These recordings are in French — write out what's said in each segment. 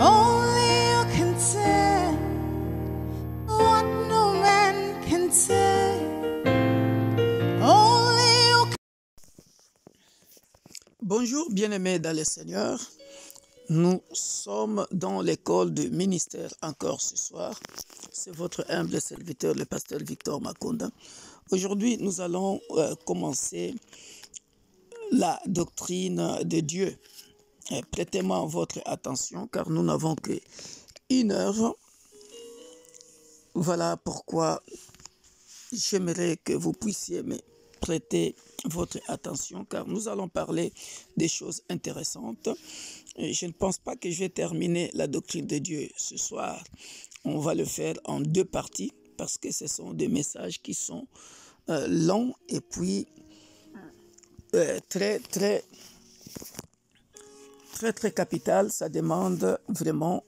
Only you can tell what no man can tell. Only you can... Bonjour bien-aimés dans le Seigneur, nous sommes dans l'école du ministère encore ce soir. C'est votre humble serviteur, le pasteur Victor Makonda. Aujourd'hui, nous allons commencer la doctrine de Dieu. Prêtez-moi votre attention car nous n'avons que 1 heure. Voilà pourquoi j'aimerais que vous puissiez me prêter votre attention car nous allons parler des choses intéressantes. Je ne pense pas que je vais terminer la doctrine de Dieu ce soir. On va le faire en 2 parties parce que ce sont des messages qui sont longs et puis très capital. Ça demande vraiment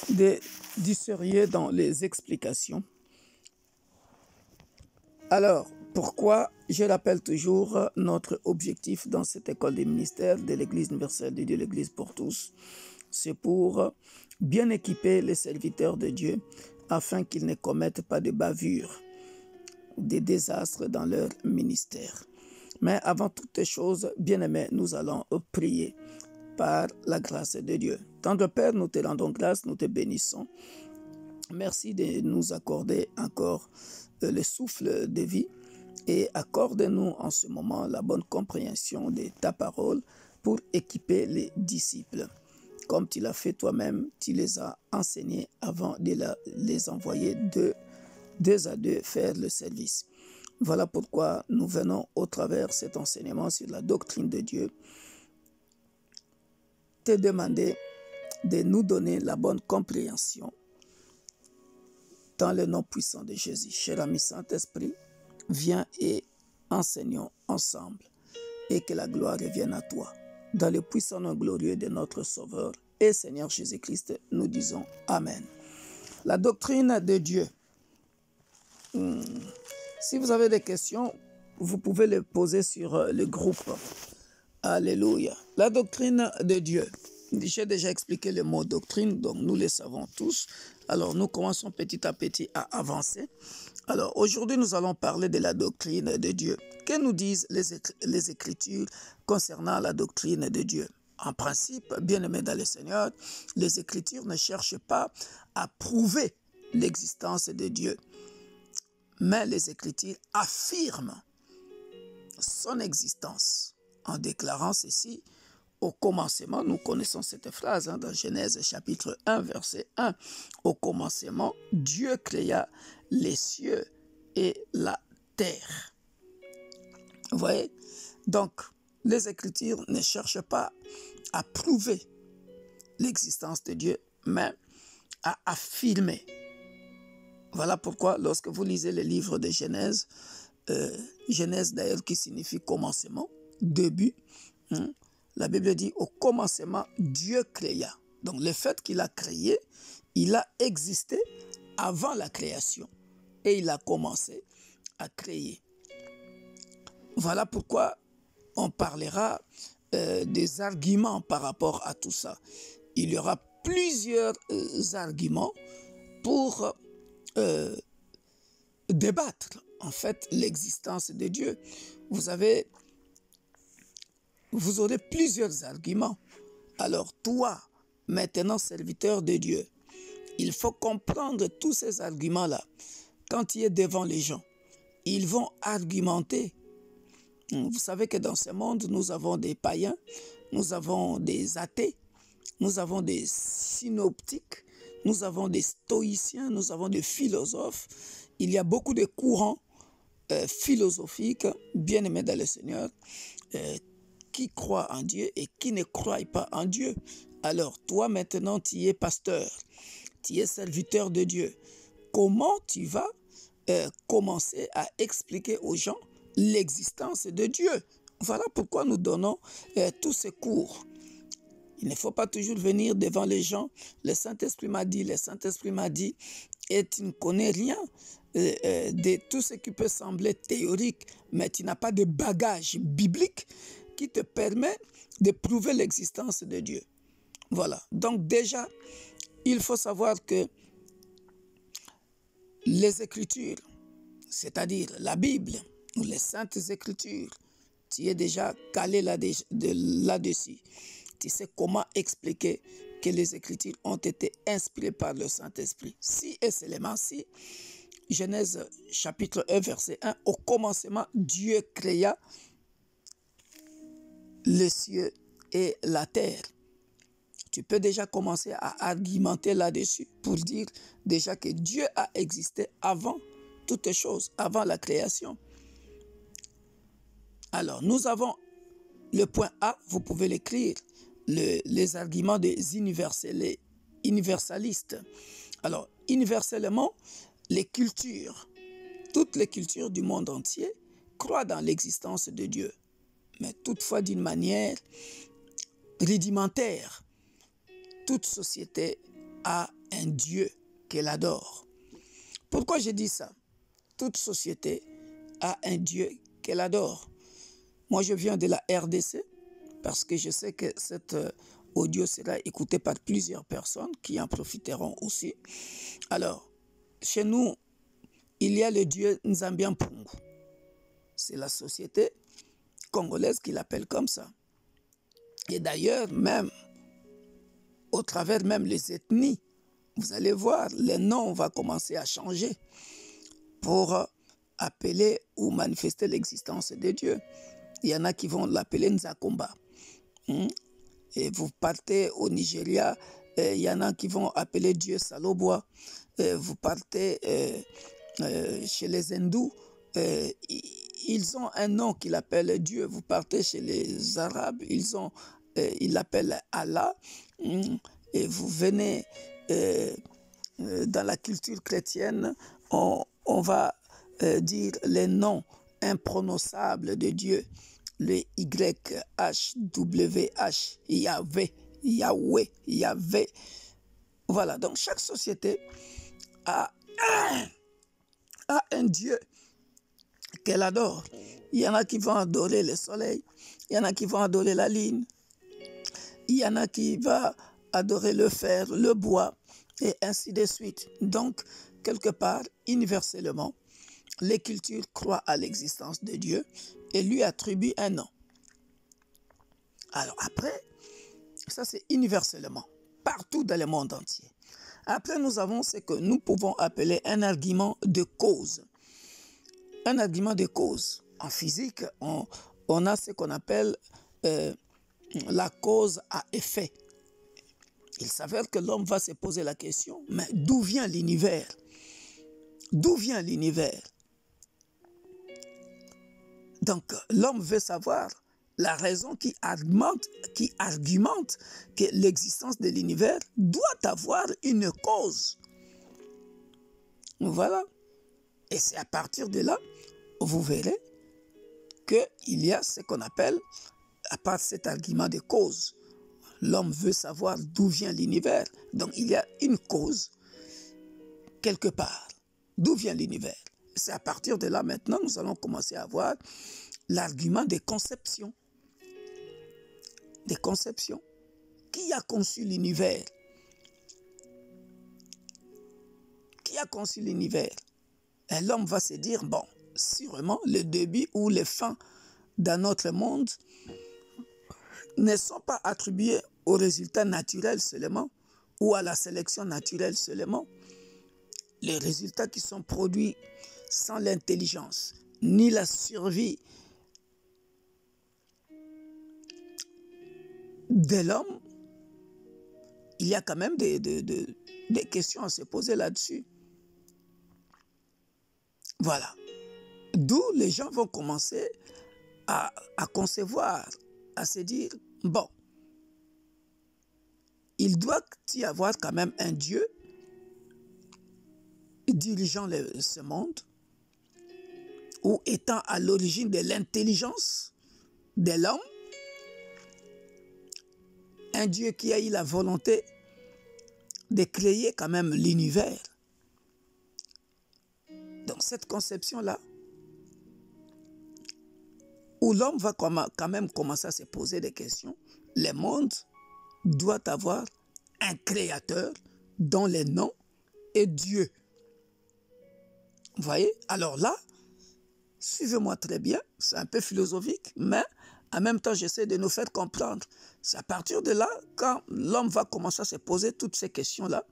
du sérieux dans les explications. Alors, pourquoi je rappelle toujours notre objectif dans cette école des ministères de l'Église universelle de Dieu, l'Église pour tous, c'est pour bien équiper les serviteurs de Dieu afin qu'ils ne commettent pas de bavures ou des désastres dans leur ministère. Mais avant toutes choses, bien-aimés, nous allons prier par la grâce de Dieu. Tendre Père, nous te rendons grâce, nous te bénissons. Merci de nous accorder encore le souffle de vie et accorde-nous en ce moment la bonne compréhension de ta parole pour équiper les disciples. Comme tu l'as fait toi-même, tu les as enseignés avant de les envoyer deux à deux faire le service. Voilà pourquoi nous venons au travers cet enseignement sur la doctrine de Dieu te demander de nous donner la bonne compréhension dans le nom puissant de Jésus. Cher ami Saint-Esprit, viens et enseignons ensemble et que la gloire revienne à toi. Dans le puissant nom glorieux de notre Sauveur et Seigneur Jésus-Christ, nous disons Amen. La doctrine de Dieu. Si vous avez des questions, vous pouvez les poser sur le groupe. Alléluia. La doctrine de Dieu. J'ai déjà expliqué le mot doctrine, donc nous le savons tous. Alors nous commençons petit à petit à avancer. Alors aujourd'hui nous allons parler de la doctrine de Dieu. Que nous disent les Écritures concernant la doctrine de Dieu? En principe, bien-aimés dans le Seigneur, les Écritures ne cherchent pas à prouver l'existence de Dieu. Mais les Écritures affirment son existence en déclarant ceci. Au commencement, nous connaissons cette phrase dans Genèse chapitre 1, verset 1. Au commencement, Dieu créa les cieux et la terre. Vous voyez? Donc, les Écritures ne cherchent pas à prouver l'existence de Dieu, mais à affirmer. Voilà pourquoi, lorsque vous lisez le livre de Genèse, Genèse d'ailleurs qui signifie commencement, début, la Bible dit au commencement, Dieu créa. Donc le fait qu'il a créé, il a existé avant la création et il a commencé à créer. Voilà pourquoi on parlera des arguments par rapport à tout ça. Il y aura plusieurs arguments pour débattre en fait l'existence de Dieu. Vous aurez plusieurs arguments. Alors toi, maintenant serviteur de Dieu, il faut comprendre tous ces arguments-là. Quand tu es devant les gens, ils vont argumenter. Vous savez que dans ce monde, nous avons des païens, nous avons des athées, nous avons des synoptiques, nous avons des stoïciens, nous avons des philosophes. Il y a beaucoup de courants philosophiques, bien-aimés dans le Seigneur, qui croient en Dieu et qui ne croient pas en Dieu. Alors, toi maintenant, tu es pasteur, tu es serviteur de Dieu. Comment tu vas commencer à expliquer aux gens l'existence de Dieu? Voilà pourquoi nous donnons tous ces cours. Il ne faut pas toujours venir devant les gens. Le Saint-Esprit m'a dit, et tu ne connais rien de tout ce qui peut sembler théorique, mais tu n'as pas de bagage biblique qui te permet de prouver l'existence de Dieu. Voilà. Donc déjà, il faut savoir que les Écritures, c'est-à-dire la Bible ou les Saintes Écritures, tu es déjà calé là-dessus. Tu sais comment expliquer que les Écritures ont été inspirées par le Saint-Esprit. Si et seulement si, Genèse chapitre 1, verset 1, au commencement, Dieu créa les cieux et la terre. Tu peux déjà commencer à argumenter là-dessus pour dire déjà que Dieu a existé avant toutes choses, avant la création. Alors, nous avons le point A, vous pouvez l'écrire, les arguments des universalistes. Alors, universellement, les cultures, toutes les cultures du monde entier croient dans l'existence de Dieu, mais toutefois d'une manière rudimentaire. Toute société a un Dieu qu'elle adore. Pourquoi je dis ça? Toute société a un Dieu qu'elle adore. Moi, je viens de la RDC parce que je sais que cet audio sera écouté par plusieurs personnes qui en profiteront aussi. Alors, chez nous, il y a le Dieu Nzambian Pungu. C'est la société congolaise qui l'appelle comme ça. Et d'ailleurs, même au travers même les ethnies, vous allez voir, les noms vont commencer à changer pour appeler ou manifester l'existence de Dieu. Il y en a qui vont l'appeler Nzakomba. Et vous partez au Nigeria, il y en a qui vont appeler Dieu Salobois. Vous partez chez les hindous, ils ont un nom qu'ils appellent Dieu. Vous partez chez les Arabes, ils l'appellent Allah. Et vous venez dans la culture chrétienne, on va dire les noms imprononçables de Dieu, le YHWH, Yahvé, Yahweh, Yahvé. Voilà, donc chaque société a un Dieu qu'elle adore. Il y en a qui vont adorer le soleil, il y en a qui vont adorer la lune, il y en a qui vont adorer le fer, le bois, et ainsi de suite. Donc, quelque part, universellement, les cultures croient à l'existence de Dieu et lui attribuent un nom. Alors après, ça c'est universellement, partout dans le monde entier. Après, nous avons ce que nous pouvons appeler un argument de cause. Un argument de cause. En physique, on a ce qu'on appelle la cause à effet. Il s'avère que l'homme va se poser la question, mais d'où vient l'univers? D'où vient l'univers? Donc, l'homme veut savoir la raison qui argumente que l'existence de l'univers doit avoir une cause. Voilà. Et c'est à partir de là, vous verrez qu'il y a ce qu'on appelle, à part cet argument de cause, l'homme veut savoir d'où vient l'univers. Donc, il y a une cause quelque part. D'où vient l'univers? C'est à partir de là, maintenant, nous allons commencer à voir l'argument des conceptions. Des conceptions. Qui a conçu l'univers? Qui a conçu l'univers? Et l'homme va se dire, bon, sûrement, le début ou les fins dans notre monde ne sont pas attribués aux résultats naturels seulement ou à la sélection naturelle seulement. Les résultats qui sont produits sans l'intelligence ni la survie de l'homme, il y a quand même des questions à se poser là-dessus. Voilà. D'où les gens vont commencer à concevoir, à se dire, bon, il doit y avoir quand même un Dieu dirigeant ce monde ou étant à l'origine de l'intelligence de l'homme, un Dieu qui a eu la volonté de créer quand même l'univers. Donc cette conception-là, où l'homme va quand même commencer à se poser des questions, le monde doit avoir un créateur dont les noms est Dieu. Vous voyez? Alors là, suivez-moi très bien, c'est un peu philosophique, mais en même temps, j'essaie de nous faire comprendre. C'est à partir de là, quand l'homme va commencer à se poser toutes ces questions-là,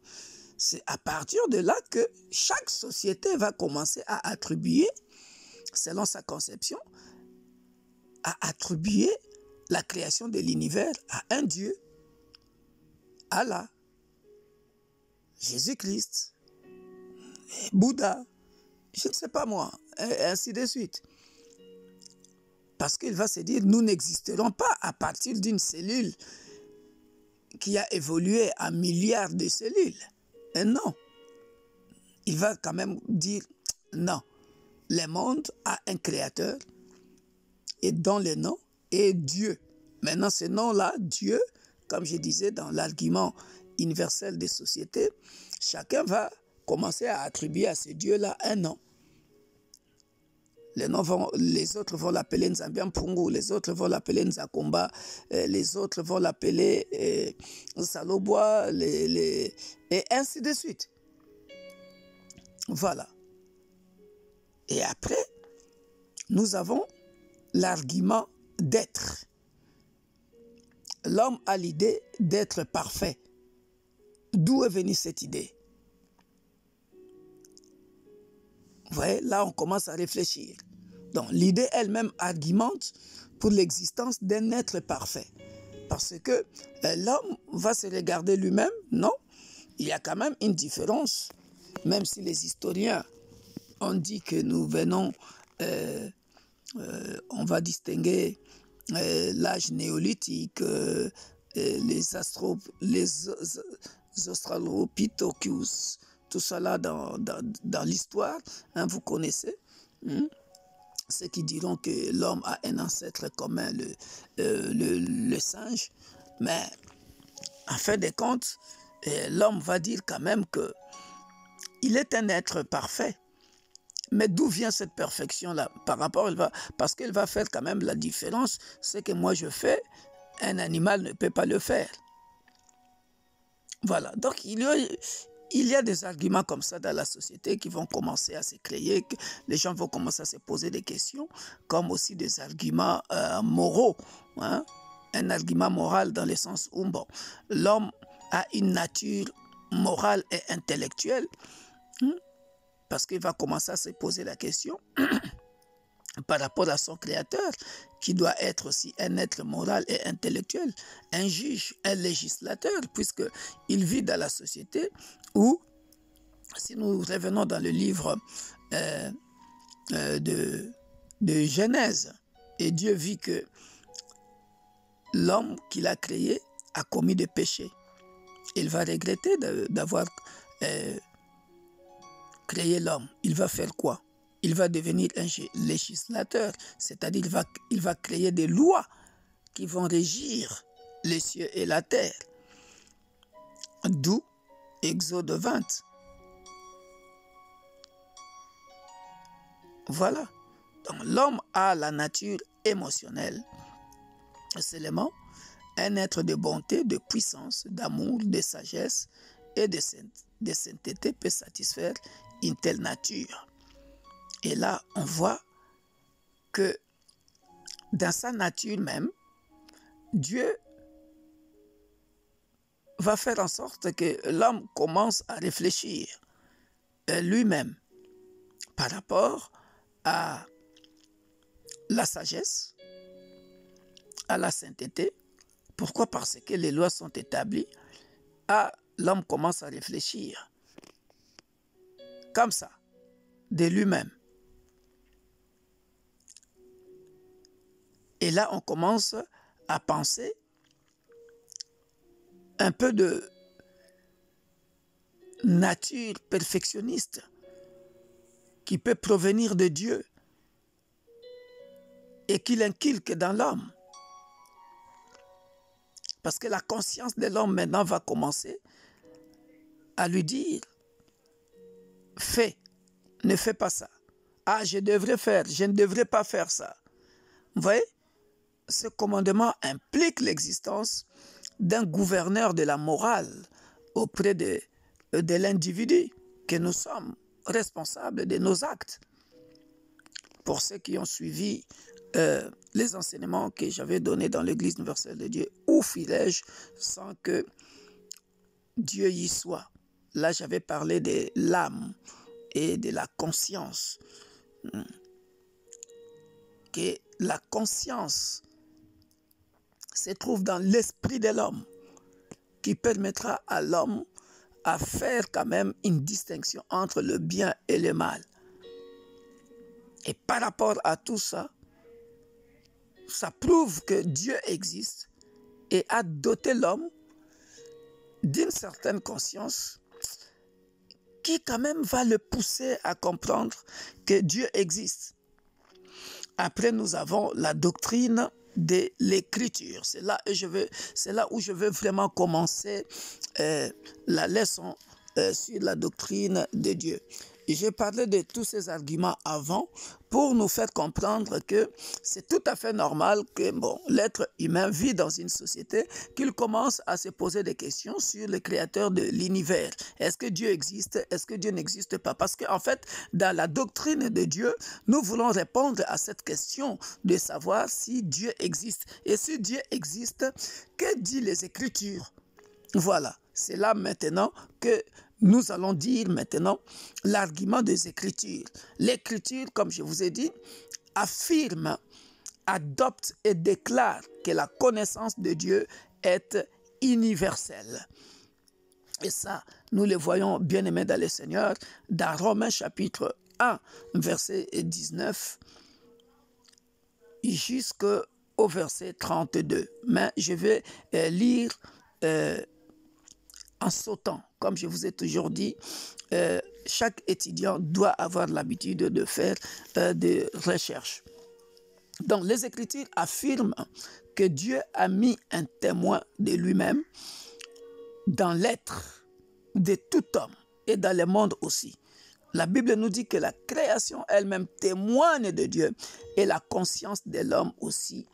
c'est à partir de là que chaque société va commencer à attribuer, selon sa conception, à attribuer la création de l'univers à un Dieu, Allah, Jésus-Christ, Bouddha, je ne sais pas moi, et ainsi de suite. Parce qu'il va se dire, nous n'existerons pas à partir d'une cellule qui a évolué à milliards de cellules. Et non. Il va quand même dire, non. Le monde a un créateur et dont le nom est Dieu. Maintenant, ce nom-là, Dieu, comme je disais dans l'argument universel des sociétés, chacun va commencer à attribuer à ce Dieu-là un nom. Les autres vont l'appeler Nzambiampungu, les autres vont l'appeler Nzakomba, les autres vont l'appeler Salobois, et ainsi de suite. Voilà. Et après, nous avons l'argument d'être. L'homme a l'idée d'être parfait. D'où est venue cette idée? Vous voyez, là, on commence à réfléchir. Donc, l'idée elle-même argumente pour l'existence d'un être parfait. Parce que l'homme va se regarder lui-même, non? Il y a quand même une différence, même si les historiens ont dit que nous venons, on va distinguer l'âge néolithique, les Australopithecus, tout cela dans l'histoire, hein, vous connaissez, ceux qui diront que l'homme a un ancêtre commun, le singe, mais en fin de compte, l'homme va dire quand même qu'il est un être parfait. Mais d'où vient cette perfection-là? Parce qu'elle va faire quand même la différence. Ce que moi je fais, un animal ne peut pas le faire. Voilà, donc il y a des arguments comme ça dans la société qui vont commencer à se créer, que les gens vont commencer à se poser des questions, comme aussi des arguments moraux, hein? Un argument moral dans le sens où, bon, l'homme a une nature morale et intellectuelle, parce qu'il va commencer à se poser la question par rapport à son créateur, qui doit être aussi un être moral et intellectuel, un juge, un législateur, puisqu'il vit dans la société où, si nous revenons dans le livre de Genèse, et Dieu vit que l'homme qu'il a créé a commis des péchés. Il va regretter d'avoir créé l'homme. Il va faire quoi? Il va devenir un législateur, c'est-à-dire il va créer des lois qui vont régir les cieux et la terre. D'où Exode 20. Voilà. Donc l'homme a la nature émotionnelle. Seulement, un être de bonté, de puissance, d'amour, de sagesse et de sainteté peut satisfaire une telle nature. Et là, on voit que dans sa nature même, Dieu va faire en sorte que l'homme commence à réfléchir lui-même par rapport à la sagesse, à la sainteté. Pourquoi? Parce que les lois sont établies. L'homme commence à réfléchir comme ça, de lui-même. Et là, on commence à penser un peu de nature perfectionniste qui peut provenir de Dieu et qu'il inculque dans l'homme. Parce que la conscience de l'homme maintenant va commencer à lui dire, fais, ne fais pas ça. Ah, je devrais faire, je ne devrais pas faire ça. Vous voyez? Ce commandement implique l'existence d'un gouverneur de la morale auprès de l'individu que nous sommes responsables de nos actes. Pour ceux qui ont suivi les enseignements que j'avais donnés dans l'Église universelle de Dieu, où firais-je sans que Dieu y soit? Là, j'avais parlé de l'âme et de la conscience. Que la conscience se trouve dans l'esprit de l'homme, qui permettra à l'homme à faire quand même une distinction entre le bien et le mal. Et par rapport à tout ça, ça prouve que Dieu existe et a doté l'homme d'une certaine conscience qui quand même va le pousser à comprendre que Dieu existe. Après, nous avons la doctrine de l'écriture. C'est là où je veux vraiment commencer la leçon sur la doctrine de Dieu. J'ai parlé de tous ces arguments avant pour nous faire comprendre que c'est tout à fait normal que l'être humain vit dans une société, qu'il commence à se poser des questions sur le créateur de l'univers. Est-ce que Dieu existe? Est-ce que Dieu n'existe pas? Parce qu'en fait, dans la doctrine de Dieu, nous voulons répondre à cette question de savoir si Dieu existe. Et si Dieu existe, que disent les Écritures? Voilà, c'est là maintenant que nous allons dire maintenant l'argument des Écritures. L'Écriture, comme je vous ai dit, affirme, adopte et déclare que la connaissance de Dieu est universelle. Et ça, nous le voyons, bien-aimés dans le Seigneur, dans Romains chapitre 1, verset 19, jusqu'au verset 32. Mais je vais lire en sautant. Comme je vous ai toujours dit, chaque étudiant doit avoir l'habitude de faire des recherches. Donc, les Écritures affirment que Dieu a mis un témoin de lui-même dans l'être de tout homme et dans le monde aussi. La Bible nous dit que la création elle-même témoigne de Dieu et la conscience de l'homme aussi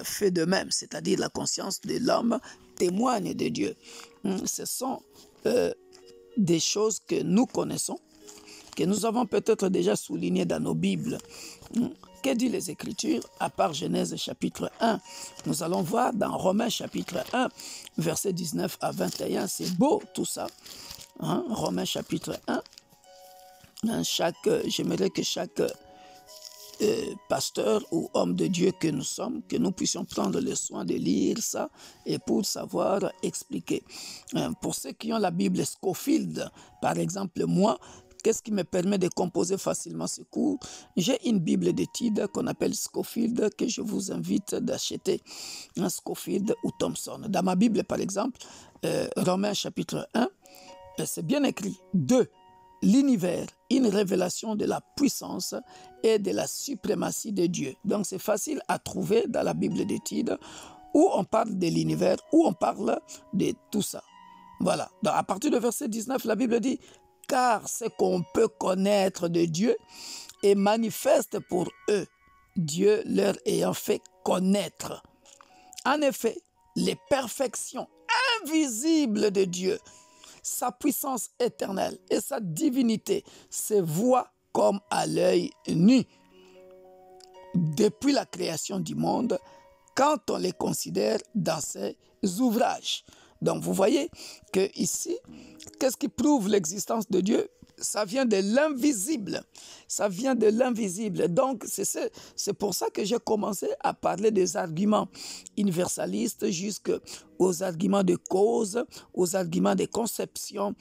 fait de même, c'est-à-dire la conscience de l'homme témoigne de Dieu. Ce sont des choses que nous connaissons, que nous avons peut-être déjà soulignées dans nos Bibles. Que disent les Écritures, à part Genèse chapitre 1? Nous allons voir dans Romains chapitre 1, versets 19 à 21. C'est beau tout ça. Romains chapitre 1. J'aimerais que chaque pasteur ou homme de Dieu que nous sommes, que nous puissions prendre le soin de lire ça et pour savoir expliquer. Pour ceux qui ont la Bible Scofield, par exemple, moi, qu'est-ce qui me permet de composer facilement ce cours? J'ai une Bible d'études qu'on appelle Scofield que je vous invite d'acheter. Scofield ou Thompson. Dans ma Bible, par exemple, Romains chapitre 1, c'est bien écrit. 2. L'univers, une révélation de la puissance et de la suprématie de Dieu. Donc c'est facile à trouver dans la Bible d'études où on parle de l'univers, où on parle de tout ça. Voilà. Donc à partir du verset 19, la Bible dit « Car ce qu'on peut connaître de Dieu est manifeste pour eux, Dieu leur ayant fait connaître. En effet, les perfections invisibles de Dieu, sa puissance éternelle et sa divinité se voient comme à l'œil nu depuis la création du monde quand on les considère dans ses ouvrages. » Donc vous voyez que ici, qu'est-ce qui prouve l'existence de Dieu? Ça vient de l'invisible. Ça vient de l'invisible. Donc, c'est pour ça que j'ai commencé à parler des arguments universalistes jusqu'aux arguments de cause, aux arguments de conception,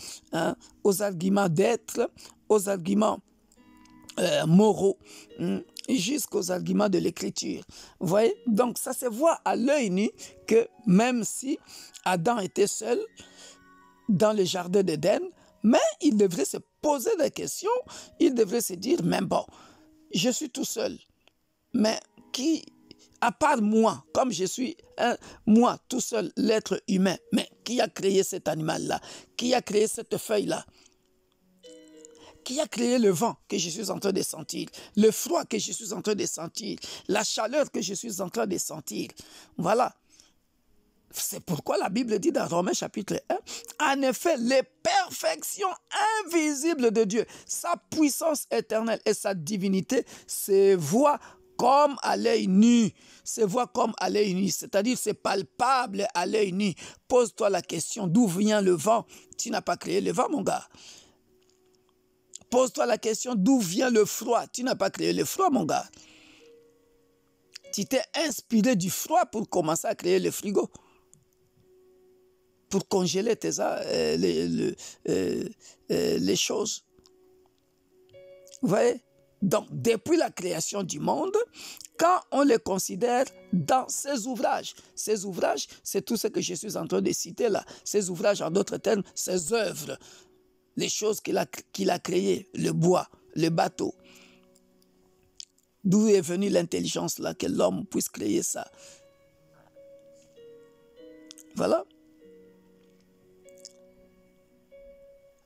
aux arguments d'être, aux arguments moraux, jusqu'aux arguments de l'écriture. Vous voyez? Donc, ça se voit à l'œil nu que même si Adam était seul dans le jardin d'Éden, mais il devrait se poser des questions, il devrait se dire, mais bon, je suis tout seul, mais qui, à part moi, comme je suis moi tout seul, l'être humain, mais qui a créé cet animal-là? Qui a créé cette feuille-là? Qui a créé le vent que je suis en train de sentir, le froid que je suis en train de sentir, la chaleur que je suis en train de sentir? Voilà. C'est pourquoi la Bible dit dans Romains chapitre 1, en effet, les perfections invisibles de Dieu, sa puissance éternelle et sa divinité se voient comme à l'œil nu. Se voient comme à l'œil nu, c'est-à-dire c'est palpable à l'œil nu. Pose-toi la question, d'où vient le vent? Tu n'as pas créé le vent, mon gars. Pose-toi la question, d'où vient le froid? Tu n'as pas créé le froid, mon gars. Tu t'es inspiré du froid pour commencer à créer le frigo, pour congeler les choses. Vous voyez? Donc, depuis la création du monde, quand on les considère dans ses ouvrages, c'est tout ce que je suis en train de citer là. Ses ouvrages, en d'autres termes, ses œuvres, les choses qu'il a créées, le bois, le bateau. D'où est venue l'intelligence là, que l'homme puisse créer ça? Voilà.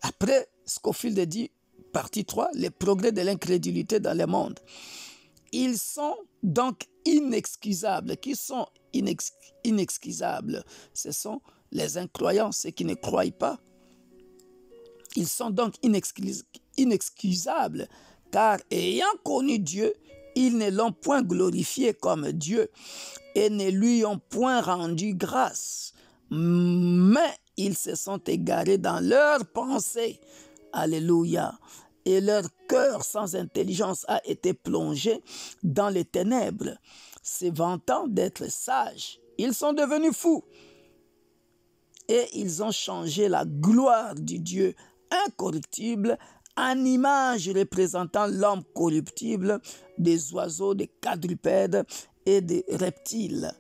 Après, Scofield dit, partie 3, les progrès de l'incrédulité dans le monde. Ils sont donc inexcusables. Qui sont inexcusables? Ce sont les incroyants, ceux qui ne croient pas. Ils sont donc inexcusables, car ayant connu Dieu, ils ne l'ont point glorifié comme Dieu et ne lui ont point rendu grâce. Mais ils se sont égarés dans leurs pensées. Alléluia. Et leur cœur sans intelligence a été plongé dans les ténèbres. Se vantant d'être sages, ils sont devenus fous. Et ils ont changé la gloire du Dieu incorruptible en image représentant l'homme corruptible, des oiseaux, des quadrupèdes et des reptiles.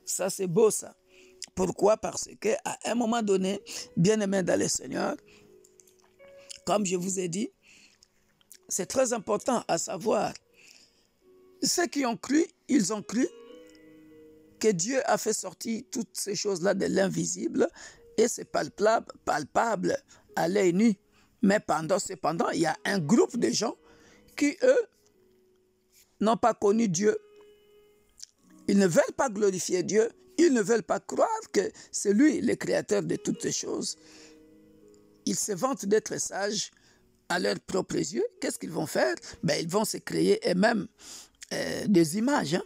Ça, c'est beau, ça. Pourquoi? Parce qu'à un moment donné, bien-aimés dans le Seigneur, comme je vous ai dit, c'est très important à savoir. Ceux qui ont cru, ils ont cru que Dieu a fait sortir toutes ces choses-là de l'invisible et c'est palpable à l'œil nu. Mais cependant, il y a un groupe de gens qui, eux, n'ont pas connu Dieu. Ils ne veulent pas glorifier Dieu. Ils ne veulent pas croire que c'est lui le créateur de toutes ces choses. Ils se vantent d'être sages à leurs propres yeux. Qu'est-ce qu'ils vont faire? Ils vont se créer eux-mêmes des images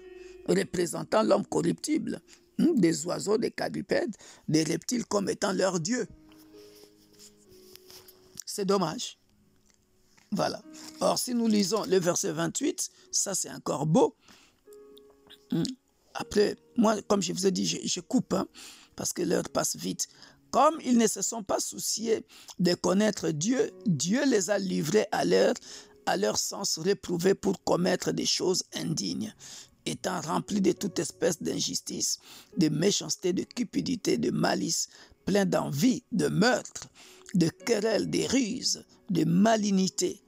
représentant l'homme corruptible, des oiseaux, des quadrupèdes, des reptiles comme étant leur Dieu. C'est dommage. Voilà. Or, si nous lisons le verset 28, ça c'est encore beau. Après, moi, comme je vous ai dit, je coupe, parce que l'heure passe vite. Comme ils ne se sont pas souciés de connaître Dieu, Dieu les a livrés à leur sens réprouvé pour commettre des choses indignes, étant remplis de toute espèce d'injustice, de méchanceté, de cupidité, de malice, pleins d'envie, de meurtre, de querelles, de ruses, de malignité.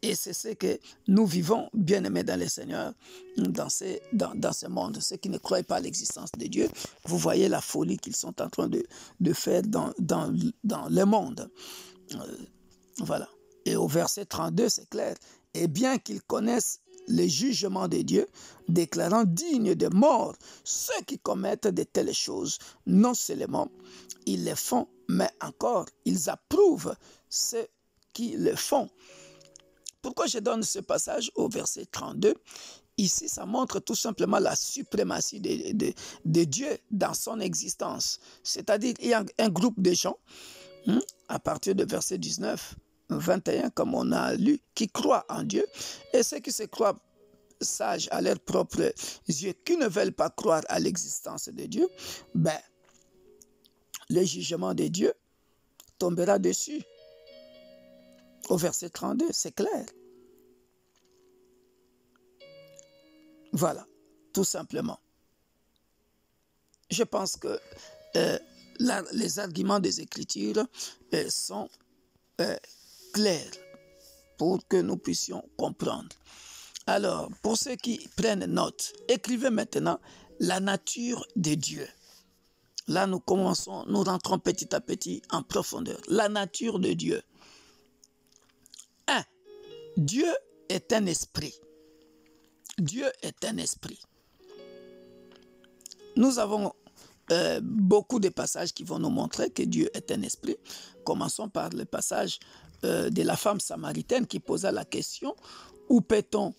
Et c'est ce que nous vivons, bien-aimés dans le Seigneur, dans ce monde. Ceux qui ne croient pas à l'existence de Dieu, vous voyez la folie qu'ils sont en train de faire dans le monde. Voilà. Et au verset 32, c'est clair. Et bien qu'ils connaissent les jugements de Dieu, déclarant dignes de mort ceux qui commettent de telles choses, non seulement ils les font, mais encore ils approuvent ceux qui le font. Pourquoi je donne ce passage au verset 32? Ici, ça montre tout simplement la suprématie de Dieu dans son existence. C'est-à-dire, il y a un groupe de gens, à partir de verset 19, 21, comme on a lu, qui croient en Dieu. Et ceux qui se croient sages à leurs propres yeux, qui ne veulent pas croire à l'existence de Dieu, le jugement de Dieu tombera dessus. Au verset 32, c'est clair. Voilà, tout simplement. Je pense que les arguments des Écritures sont clairs pour que nous puissions comprendre. Alors, pour ceux qui prennent note, écrivez maintenant la nature de Dieu. Là, nous rentrons petit à petit en profondeur. La nature de Dieu. 1. Dieu est un esprit. Dieu est un esprit. nous avons beaucoup de passages qui vont nous montrer que Dieu est un esprit. Commençons par le passage de la femme samaritaine qui posa la question, où peut-on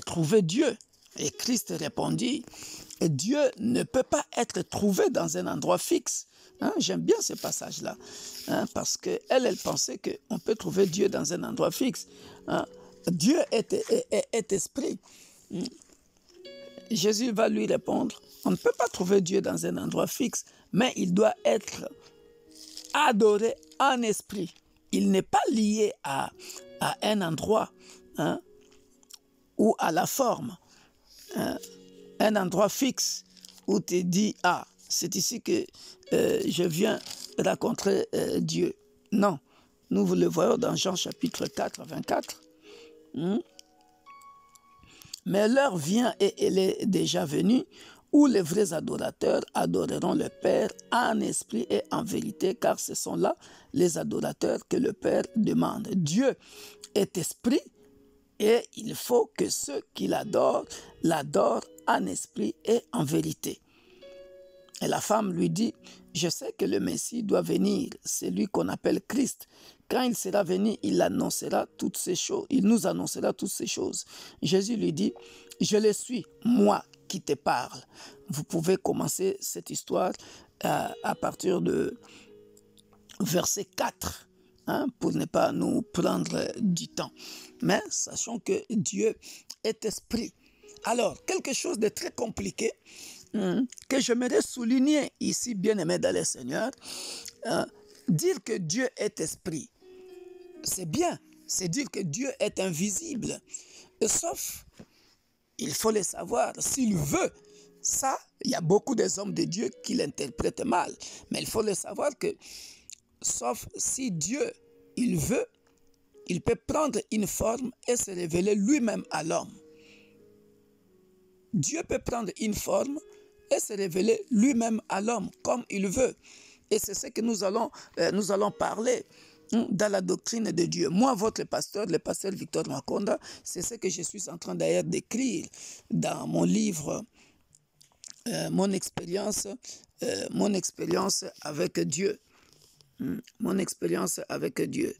trouver Dieu? Et Christ répondit, Dieu ne peut pas être trouvé dans un endroit fixe. Hein, j'aime bien ce passage-là, hein, parce qu'elle pensait qu'on peut trouver Dieu dans un endroit fixe. Hein. Dieu est esprit. Jésus va lui répondre, on ne peut pas trouver Dieu dans un endroit fixe, mais il doit être adoré en esprit. Il n'est pas lié à un endroit, hein, ou à la forme, hein, un endroit fixe où tu dis, ah, c'est ici que je viens rencontrer Dieu. Non, nous le voyons dans Jean chapitre 4, 24. Mais l'heure vient et elle est déjà venue où les vrais adorateurs adoreront le Père en esprit et en vérité, car ce sont là les adorateurs que le Père demande. Dieu est esprit et il faut que ceux qui l'adorent en esprit et en vérité. Et la femme lui dit, je sais que le Messie doit venir, c'est lui qu'on appelle Christ. Quand il sera venu, il annoncera toutes ces choses. Il nous annoncera toutes ces choses. Jésus lui dit, je le suis, moi qui te parle. Vous pouvez commencer cette histoire à partir de verset 4, hein, pour ne pas nous prendre du temps. Mais sachons que Dieu est esprit. Alors, quelque chose de très compliqué que j'aimerais souligner ici, bien-aimé dans le Seigneur, dire que Dieu est esprit, c'est bien, c'est dire que Dieu est invisible, sauf, il faut le savoir, s'il veut, ça, il y a beaucoup des hommes de Dieu qui l'interprètent mal, mais il faut le savoir que, sauf si Dieu, il veut, il peut prendre une forme et se révéler lui-même à l'homme. Dieu peut prendre une forme et se révéler lui-même à l'homme comme il veut. Et c'est ce que nous allons parler dans la doctrine de Dieu. Moi, votre pasteur, le pasteur Victor Makonda, c'est ce que je suis en train d'ailleurs d'écrire dans mon livre, mon expérience avec Dieu. Mon expérience avec Dieu.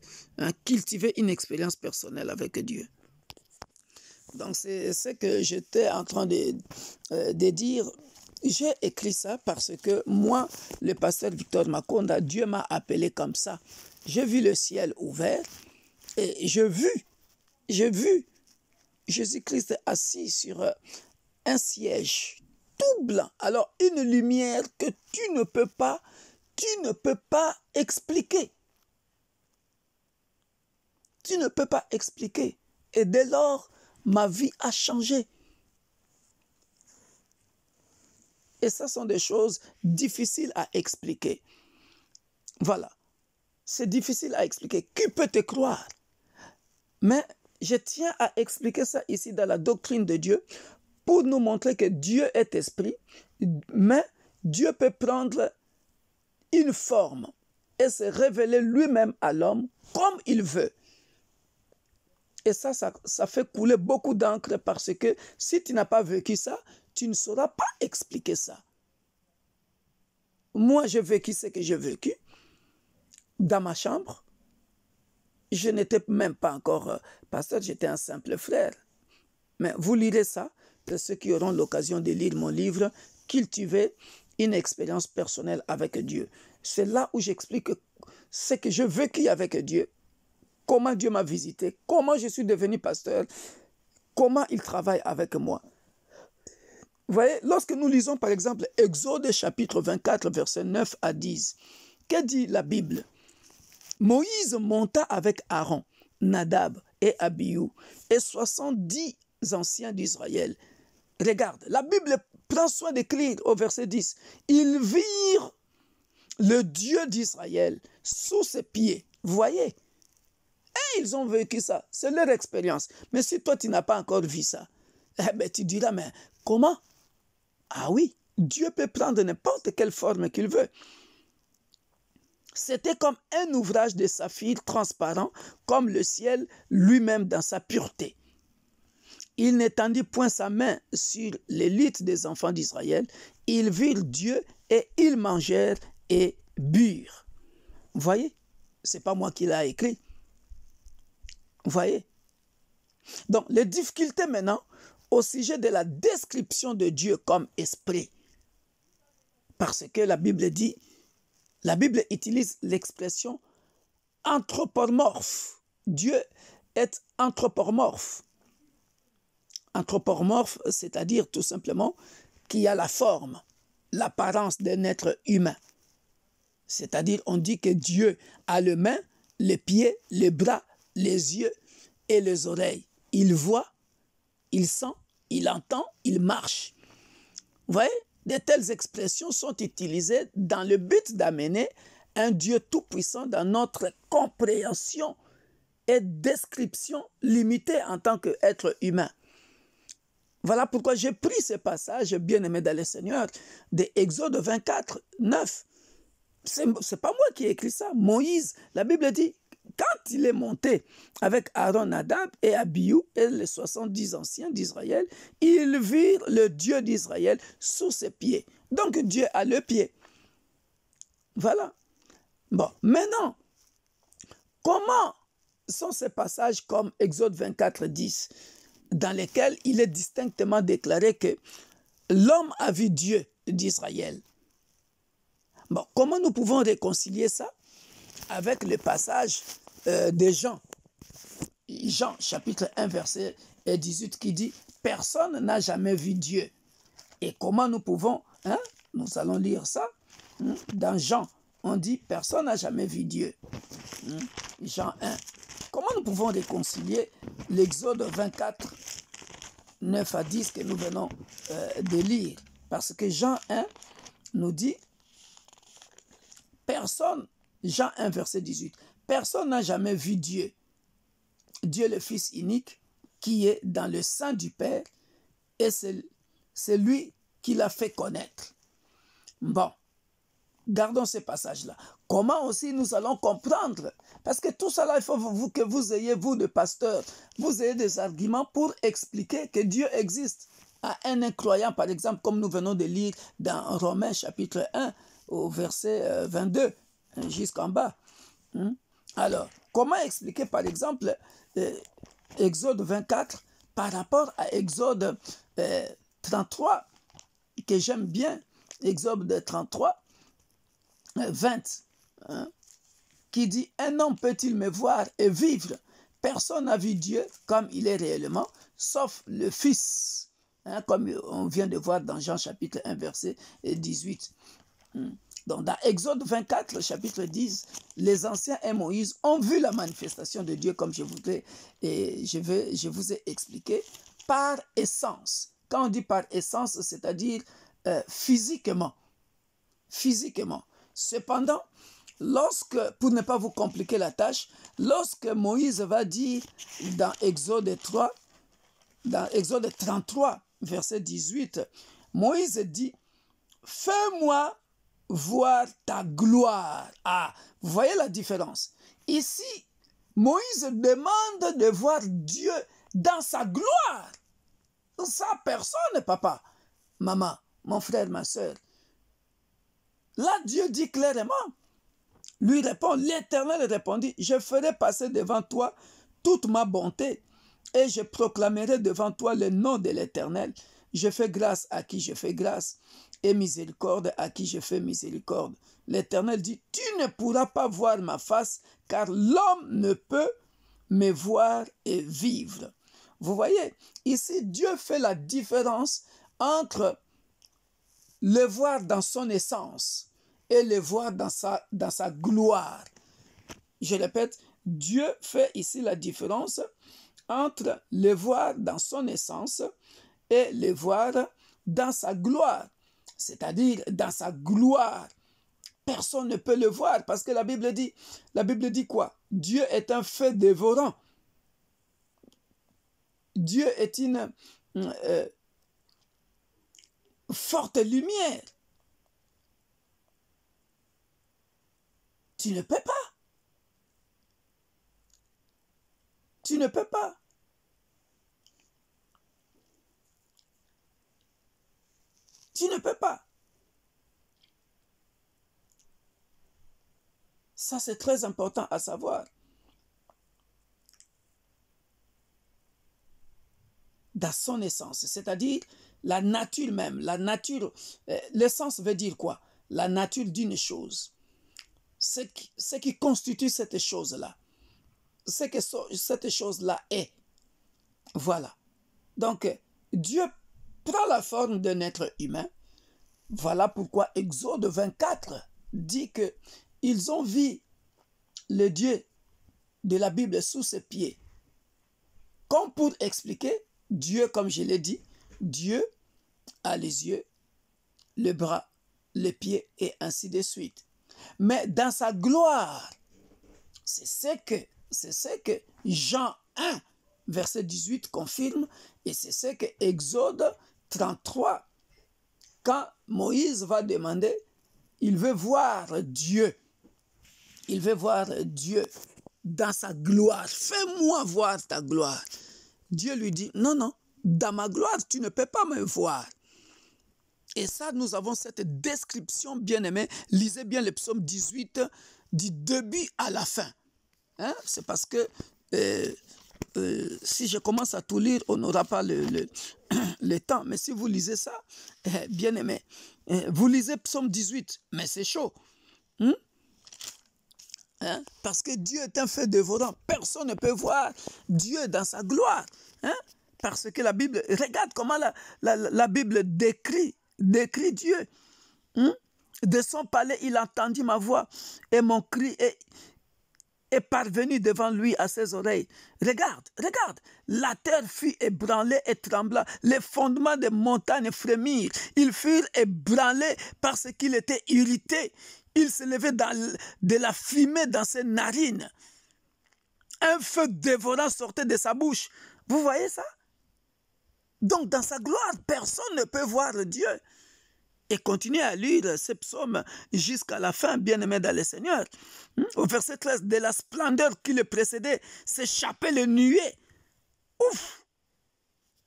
Cultiver une expérience personnelle avec Dieu. Donc, c'est ce que j'étais en train de dire. J'ai écrit ça parce que moi, le pasteur Victor Makonda, Dieu m'a appelé comme ça. J'ai vu le ciel ouvert et j'ai vu Jésus-Christ assis sur un siège tout blanc. Alors, une lumière que tu ne peux pas expliquer. Tu ne peux pas expliquer. Et dès lors, ma vie a changé. Et ça sont des choses difficiles à expliquer. Voilà. C'est difficile à expliquer. Qui peut te croire? Mais je tiens à expliquer ça ici dans la doctrine de Dieu pour nous montrer que Dieu est esprit, mais Dieu peut prendre une forme et se révéler lui-même à l'homme comme il veut. Et ça fait couler beaucoup d'encre parce que si tu n'as pas vécu ça, tu ne sauras pas expliquer ça. Moi, j'ai vécu ce que j'ai vécu dans ma chambre. Je n'étais même pas encore pasteur, j'étais un simple frère. Mais vous lirez ça, pour ceux qui auront l'occasion de lire mon livre, Cultiver une expérience personnelle avec Dieu. C'est là où j'explique ce que j'ai vécu avec Dieu, comment Dieu m'a visité, comment je suis devenu pasteur, comment il travaille avec moi. Vous voyez, lorsque nous lisons par exemple Exode chapitre 24, verset 9 à 10, que dit la Bible? Moïse monta avec Aaron, Nadab et Abihu et 70 anciens d'Israël. Regarde, la Bible prend soin d'écrire au verset 10. Ils virent le Dieu d'Israël sous ses pieds. Vous voyez? Et ils ont vécu ça. C'est leur expérience. Mais si toi, tu n'as pas encore vu ça, eh bien, tu diras, mais comment? Ah oui, Dieu peut prendre n'importe quelle forme qu'il veut. C'était comme un ouvrage de saphir transparent, comme le ciel lui-même dans sa pureté. Il n'étendit point sa main sur l'élite des enfants d'Israël. Ils virent Dieu et ils mangèrent et burent. Vous voyez? Ce n'est pas moi qui l'ai écrit. Vous voyez? Donc, les difficultés maintenant au sujet de la description de Dieu comme esprit. Parce que la Bible dit, la Bible utilise l'expression anthropomorphe. Dieu est anthropomorphe. Anthropomorphe, c'est-à-dire tout simplement qu'il a la forme, l'apparence d'un être humain. C'est-à-dire, on dit que Dieu a les mains, les pieds, les bras, les yeux et les oreilles. Il voit, il sent, il entend, il marche. Vous voyez, de telles expressions sont utilisées dans le but d'amener un Dieu tout-puissant dans notre compréhension et description limitée en tant qu'être humain. Voilà pourquoi j'ai pris ce passage bien aimé dans le Seigneur de Exode 24, 9. C'est pas moi qui ai écrit ça. Moïse, la Bible dit, quand il est monté avec Aaron, Nadab et Abihu et les 70 anciens d'Israël, ils virent le Dieu d'Israël sous ses pieds. Donc Dieu a le pied. Voilà. Bon, maintenant, comment sont ces passages comme Exode 24, 10, dans lesquels il est distinctement déclaré que l'homme a vu Dieu d'Israël? Bon, comment nous pouvons réconcilier ça avec le passage de Jean? Jean, chapitre 1, verset 18, qui dit « Personne n'a jamais vu Dieu ». Et comment nous pouvons, nous allons lire ça, dans Jean, on dit « Personne n'a jamais vu Dieu ». Jean 1. Comment nous pouvons réconcilier l'Exode 24, 9 à 10 que nous venons de lire? Parce que Jean 1 nous dit personne, Jean 1, verset 18, personne n'a jamais vu Dieu, Dieu le Fils unique, qui est dans le sein du Père, et c'est lui qui l'a fait connaître. Bon, gardons ce passage-là. Comment aussi nous allons comprendre? Parce que tout cela, il faut que vous ayez, vous, de pasteurs, vous ayez des arguments pour expliquer que Dieu existe. À un incroyant, par exemple, comme nous venons de lire dans Romains chapitre 1, au verset 22, jusqu'en bas. Alors, comment expliquer, par exemple, Exode 24 par rapport à Exode 33, que j'aime bien, Exode 33, 20, qui dit « Un homme peut-il me voir et vivre? Personne n'a vu Dieu comme il est réellement, sauf le Fils. » Comme on vient de voir dans Jean chapitre 1, verset 18. Donc dans Exode 24, chapitre 10, les anciens et Moïse ont vu la manifestation de Dieu comme je vous ai expliqué, par essence. Quand on dit par essence, c'est-à-dire physiquement. Physiquement. Cependant, pour ne pas vous compliquer la tâche, lorsque Moïse va dire dans Exode 33, verset 18, Moïse dit « Fais-moi voir ta gloire. » Ah, vous voyez la différence. Ici, Moïse demande de voir Dieu dans sa gloire. Ça, personne, papa, maman, mon frère, ma soeur. Là, Dieu dit clairement, lui répond, l'Éternel répondit, « Je ferai passer devant toi toute ma bonté et je proclamerai devant toi le nom de l'Éternel. Je fais grâce à qui je fais grâce et miséricorde à qui je fais miséricorde. » L'Éternel dit, « Tu ne pourras pas voir ma face, car l'homme ne peut me voir et vivre. » Vous voyez, ici, Dieu fait la différence entre le voir dans son essence et le voir dans sa gloire. Je répète, Dieu fait ici la différence entre le voir dans son essence et le voir dans sa gloire. C'est-à-dire dans sa gloire. Personne ne peut le voir parce que la Bible dit quoi? Dieu est un feu dévorant. Dieu est une forte lumière. Tu ne peux pas. Tu ne peux pas. Tu ne peux pas. Ça, c'est très important à savoir. Dans son essence, c'est-à-dire la nature même. La nature, l'essence veut dire quoi? La nature d'une chose. Ce qui constitue cette chose-là. Ce que cette chose-là est. Voilà. Donc, Dieu prend la forme d'un être humain. Voilà pourquoi Exode 24 dit que ils ont vu le Dieu de la Bible sous ses pieds. Comme pour expliquer, Dieu, comme je l'ai dit, Dieu a les yeux, le bras, les pieds et ainsi de suite. Mais dans sa gloire, c'est ce que Jean 1, verset 18 confirme, et c'est ce que Exode 33, quand Moïse va demander, il veut voir Dieu. Il veut voir Dieu dans sa gloire. Fais-moi voir ta gloire. Dieu lui dit, non, non, dans ma gloire, tu ne peux pas me voir. Et ça, nous avons cette description, bien aimée. Lisez bien le psaume 18, du début à la fin. Hein? C'est parce que si je commence à tout lire, on n'aura pas le temps. Mais si vous lisez ça, bien aimé, vous lisez psaume 18, mais c'est chaud. Hein? Parce que Dieu est un feu dévorant. Personne ne peut voir Dieu dans sa gloire. Hein? Parce que la Bible, regarde comment la Bible décrit Dieu. De son palais, il entendit ma voix et mon cri est parvenu devant lui à ses oreilles. Regarde, la terre fut ébranlée et trembla, les fondements des montagnes frémirent, ils furent ébranlés parce qu'il était irrité, il se levait de la fumée dans ses narines, un feu dévorant sortait de sa bouche. Vous voyez ça? Donc dans sa gloire, personne ne peut voir Dieu. Et continuez à lire ces psaumes jusqu'à la fin, bien-aimés dans le Seigneur. Au verset 13, de la splendeur qui le précédait, s'échappait le nuée. Ouf!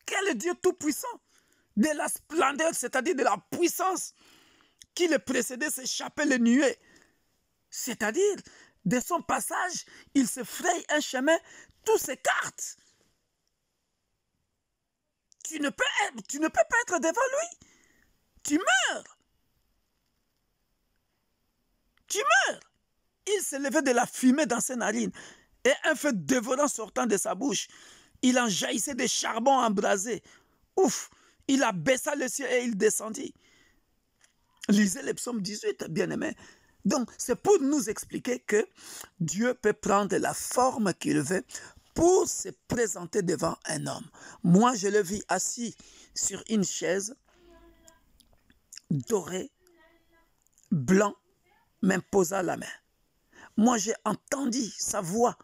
Quel Dieu tout-puissant! De la splendeur, c'est-à-dire de la puissance qui le précédait, s'échappait le nuée. C'est-à-dire, de son passage, il se fraye un chemin, tout s'écarte. Tu ne peux pas être devant lui. Tu meurs. Tu meurs. Il s'est levé de la fumée dans ses narines et un feu dévorant sortant de sa bouche. Il en jaillissait des charbons embrasés. Ouf! Il abaissa le ciel et il descendit. Lisez le psaume 18, bien-aimé. Donc, c'est pour nous expliquer que Dieu peut prendre la forme qu'il veut pour se présenter devant un homme. Moi, je le vis assis sur une chaise doré, blanc, m'imposa la main. Moi, j'ai entendu sa voix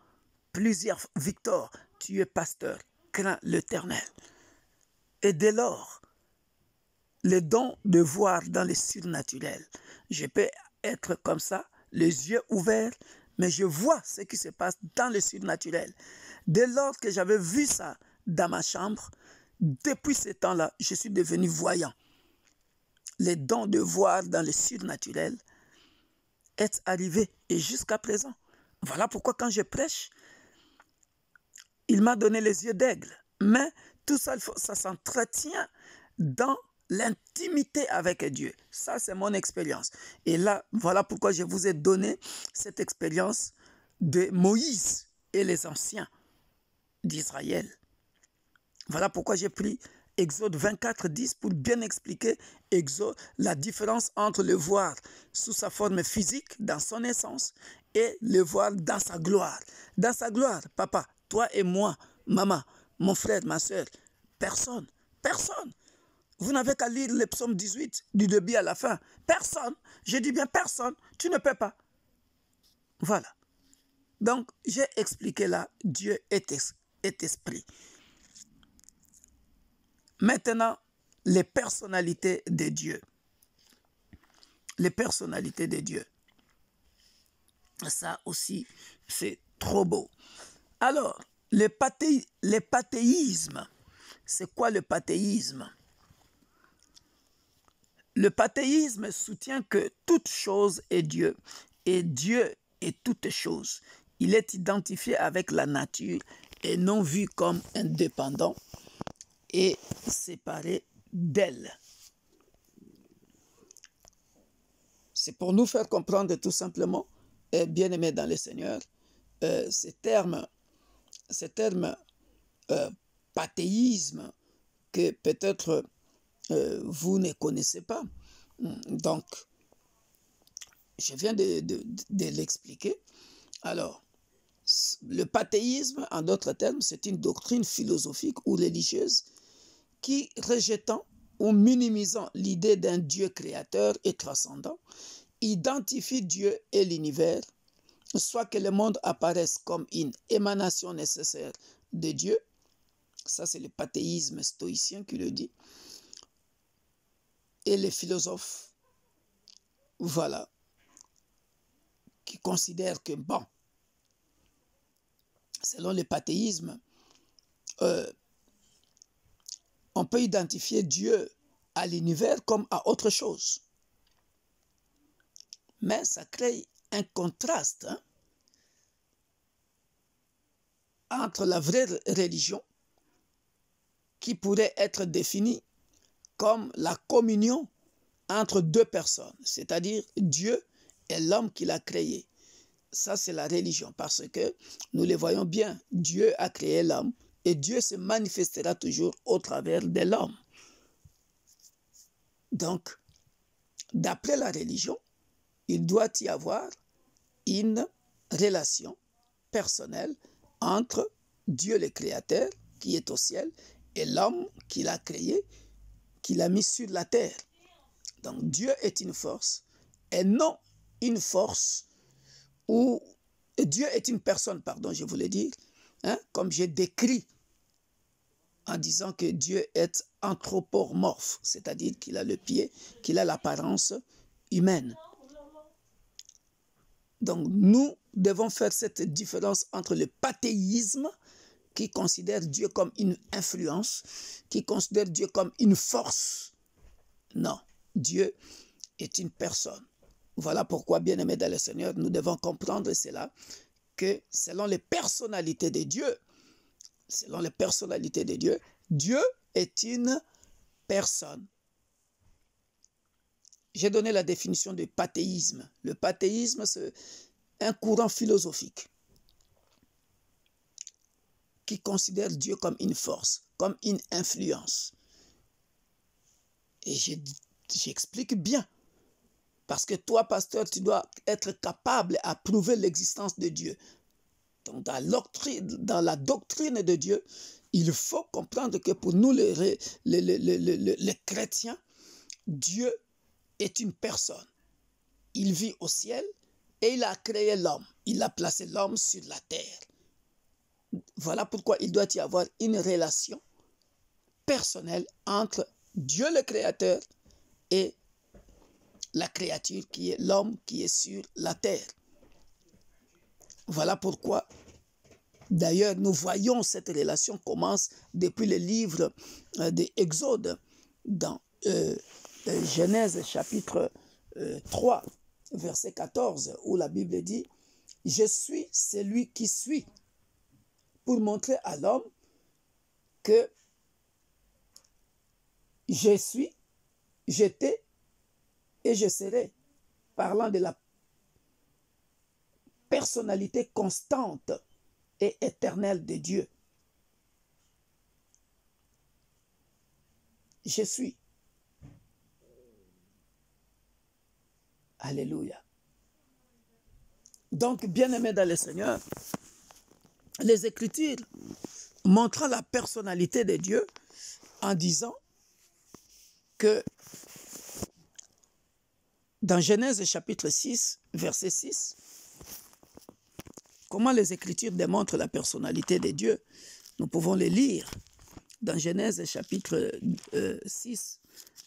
plusieurs. Victor, tu es pasteur, crains l'Éternel. Et dès lors, le don de voir dans le surnaturel. Je peux être comme ça, les yeux ouverts, mais je vois ce qui se passe dans le surnaturel. Dès lors que j'avais vu ça dans ma chambre, depuis ce temps-là, je suis devenu voyant. Les dons de voir dans le surnaturel est arrivé et jusqu'à présent. Voilà pourquoi quand je prêche, il m'a donné les yeux d'aigle. Mais tout ça, ça s'entretient dans l'intimité avec Dieu. Ça, c'est mon expérience. Et là, voilà pourquoi je vous ai donné cette expérience de Moïse et les anciens d'Israël. Voilà pourquoi j'ai pris Exode 24, 10 pour bien expliquer la différence entre le voir sous sa forme physique, dans son essence, et le voir dans sa gloire. Dans sa gloire, papa, toi et moi, maman, mon frère, ma soeur, personne. Vous n'avez qu'à lire le psaume 18 du début à la fin. Personne, je dis bien personne, tu ne peux pas. Voilà. Donc, j'ai expliqué là, Dieu est esprit. Maintenant, les personnalités de Dieu. Les personnalités de Dieu. Ça aussi, c'est trop beau. Alors, le pathéisme. C'est quoi le pathéisme? Le pathéisme soutient que toute chose est Dieu et Dieu est toute chose. Il est identifié avec la nature et non vu comme indépendant et séparé d'elle. C'est pour nous faire comprendre tout simplement, bien-aimés dans le Seigneur, ces termes pathéisme que peut-être vous ne connaissez pas. Donc, je viens de l'expliquer. Alors, le pathéisme, en d'autres termes, c'est une doctrine philosophique ou religieuse qui, rejetant ou minimisant l'idée d'un Dieu créateur et transcendant, identifie Dieu et l'univers, soit que le monde apparaisse comme une émanation nécessaire de Dieu, ça c'est le pathéisme stoïcien qui le dit, et les philosophes, voilà, qui considèrent que, bon, selon le pathéisme, on peut identifier Dieu à l'univers comme à autre chose. Mais ça crée un contraste entre la vraie religion, qui pourrait être définie comme la communion entre deux personnes, c'est-à-dire Dieu et l'homme qu'il a créé. Ça, c'est la religion, parce que nous le voyons bien, Dieu a créé l'homme et Dieu se manifestera toujours au travers de l'homme. Donc, d'après la religion, il doit y avoir une relation personnelle entre Dieu le Créateur, qui est au ciel, et l'homme qu'il a créé, qu'il a mis sur la terre. Donc Dieu est une force, et non une force où Dieu est une personne, pardon, je voulais dire, comme j'ai décrit en disant que Dieu est anthropomorphe, c'est-à-dire qu'il a le pied, qu'il a l'apparence humaine. Donc nous devons faire cette différence entre le pathéisme, qui considère Dieu comme une influence, qui considère Dieu comme une force. Non, Dieu est une personne. Voilà pourquoi, bien-aimés dans le Seigneur, nous devons comprendre cela, que selon les personnalités de Dieu, Dieu est une personne. J'ai donné la définition de pathéisme. Le pathéisme, c'est un courant philosophique qui considère Dieu comme une force, comme une influence. Et j'explique bien. Parce que toi, pasteur, tu dois être capable à prouver l'existence de Dieu. Donc, dans la doctrine de Dieu, il faut comprendre que pour nous, les chrétiens, Dieu est une personne. Il vit au ciel et il a créé l'homme. Il a placé l'homme sur la terre. Voilà pourquoi il doit y avoir une relation personnelle entre Dieu le Créateur et la créature qui est l'homme qui est sur la terre. Voilà pourquoi, d'ailleurs, nous voyons cette relation commence depuis le livre de Exode, dans Genèse chapitre 3, verset 14, où la Bible dit « Je suis celui qui suis », pour montrer à l'homme que je suis, j'étais et je serai, parlant de la personnalité constante et éternelle de Dieu. Je suis. Alléluia. Donc, bien-aimés dans le Seigneur, les Écritures montrant la personnalité de Dieu en disant que dans Genèse chapitre 6, verset 6, comment les Écritures démontrent la personnalité de Dieu, nous pouvons les lire dans Genèse chapitre 6,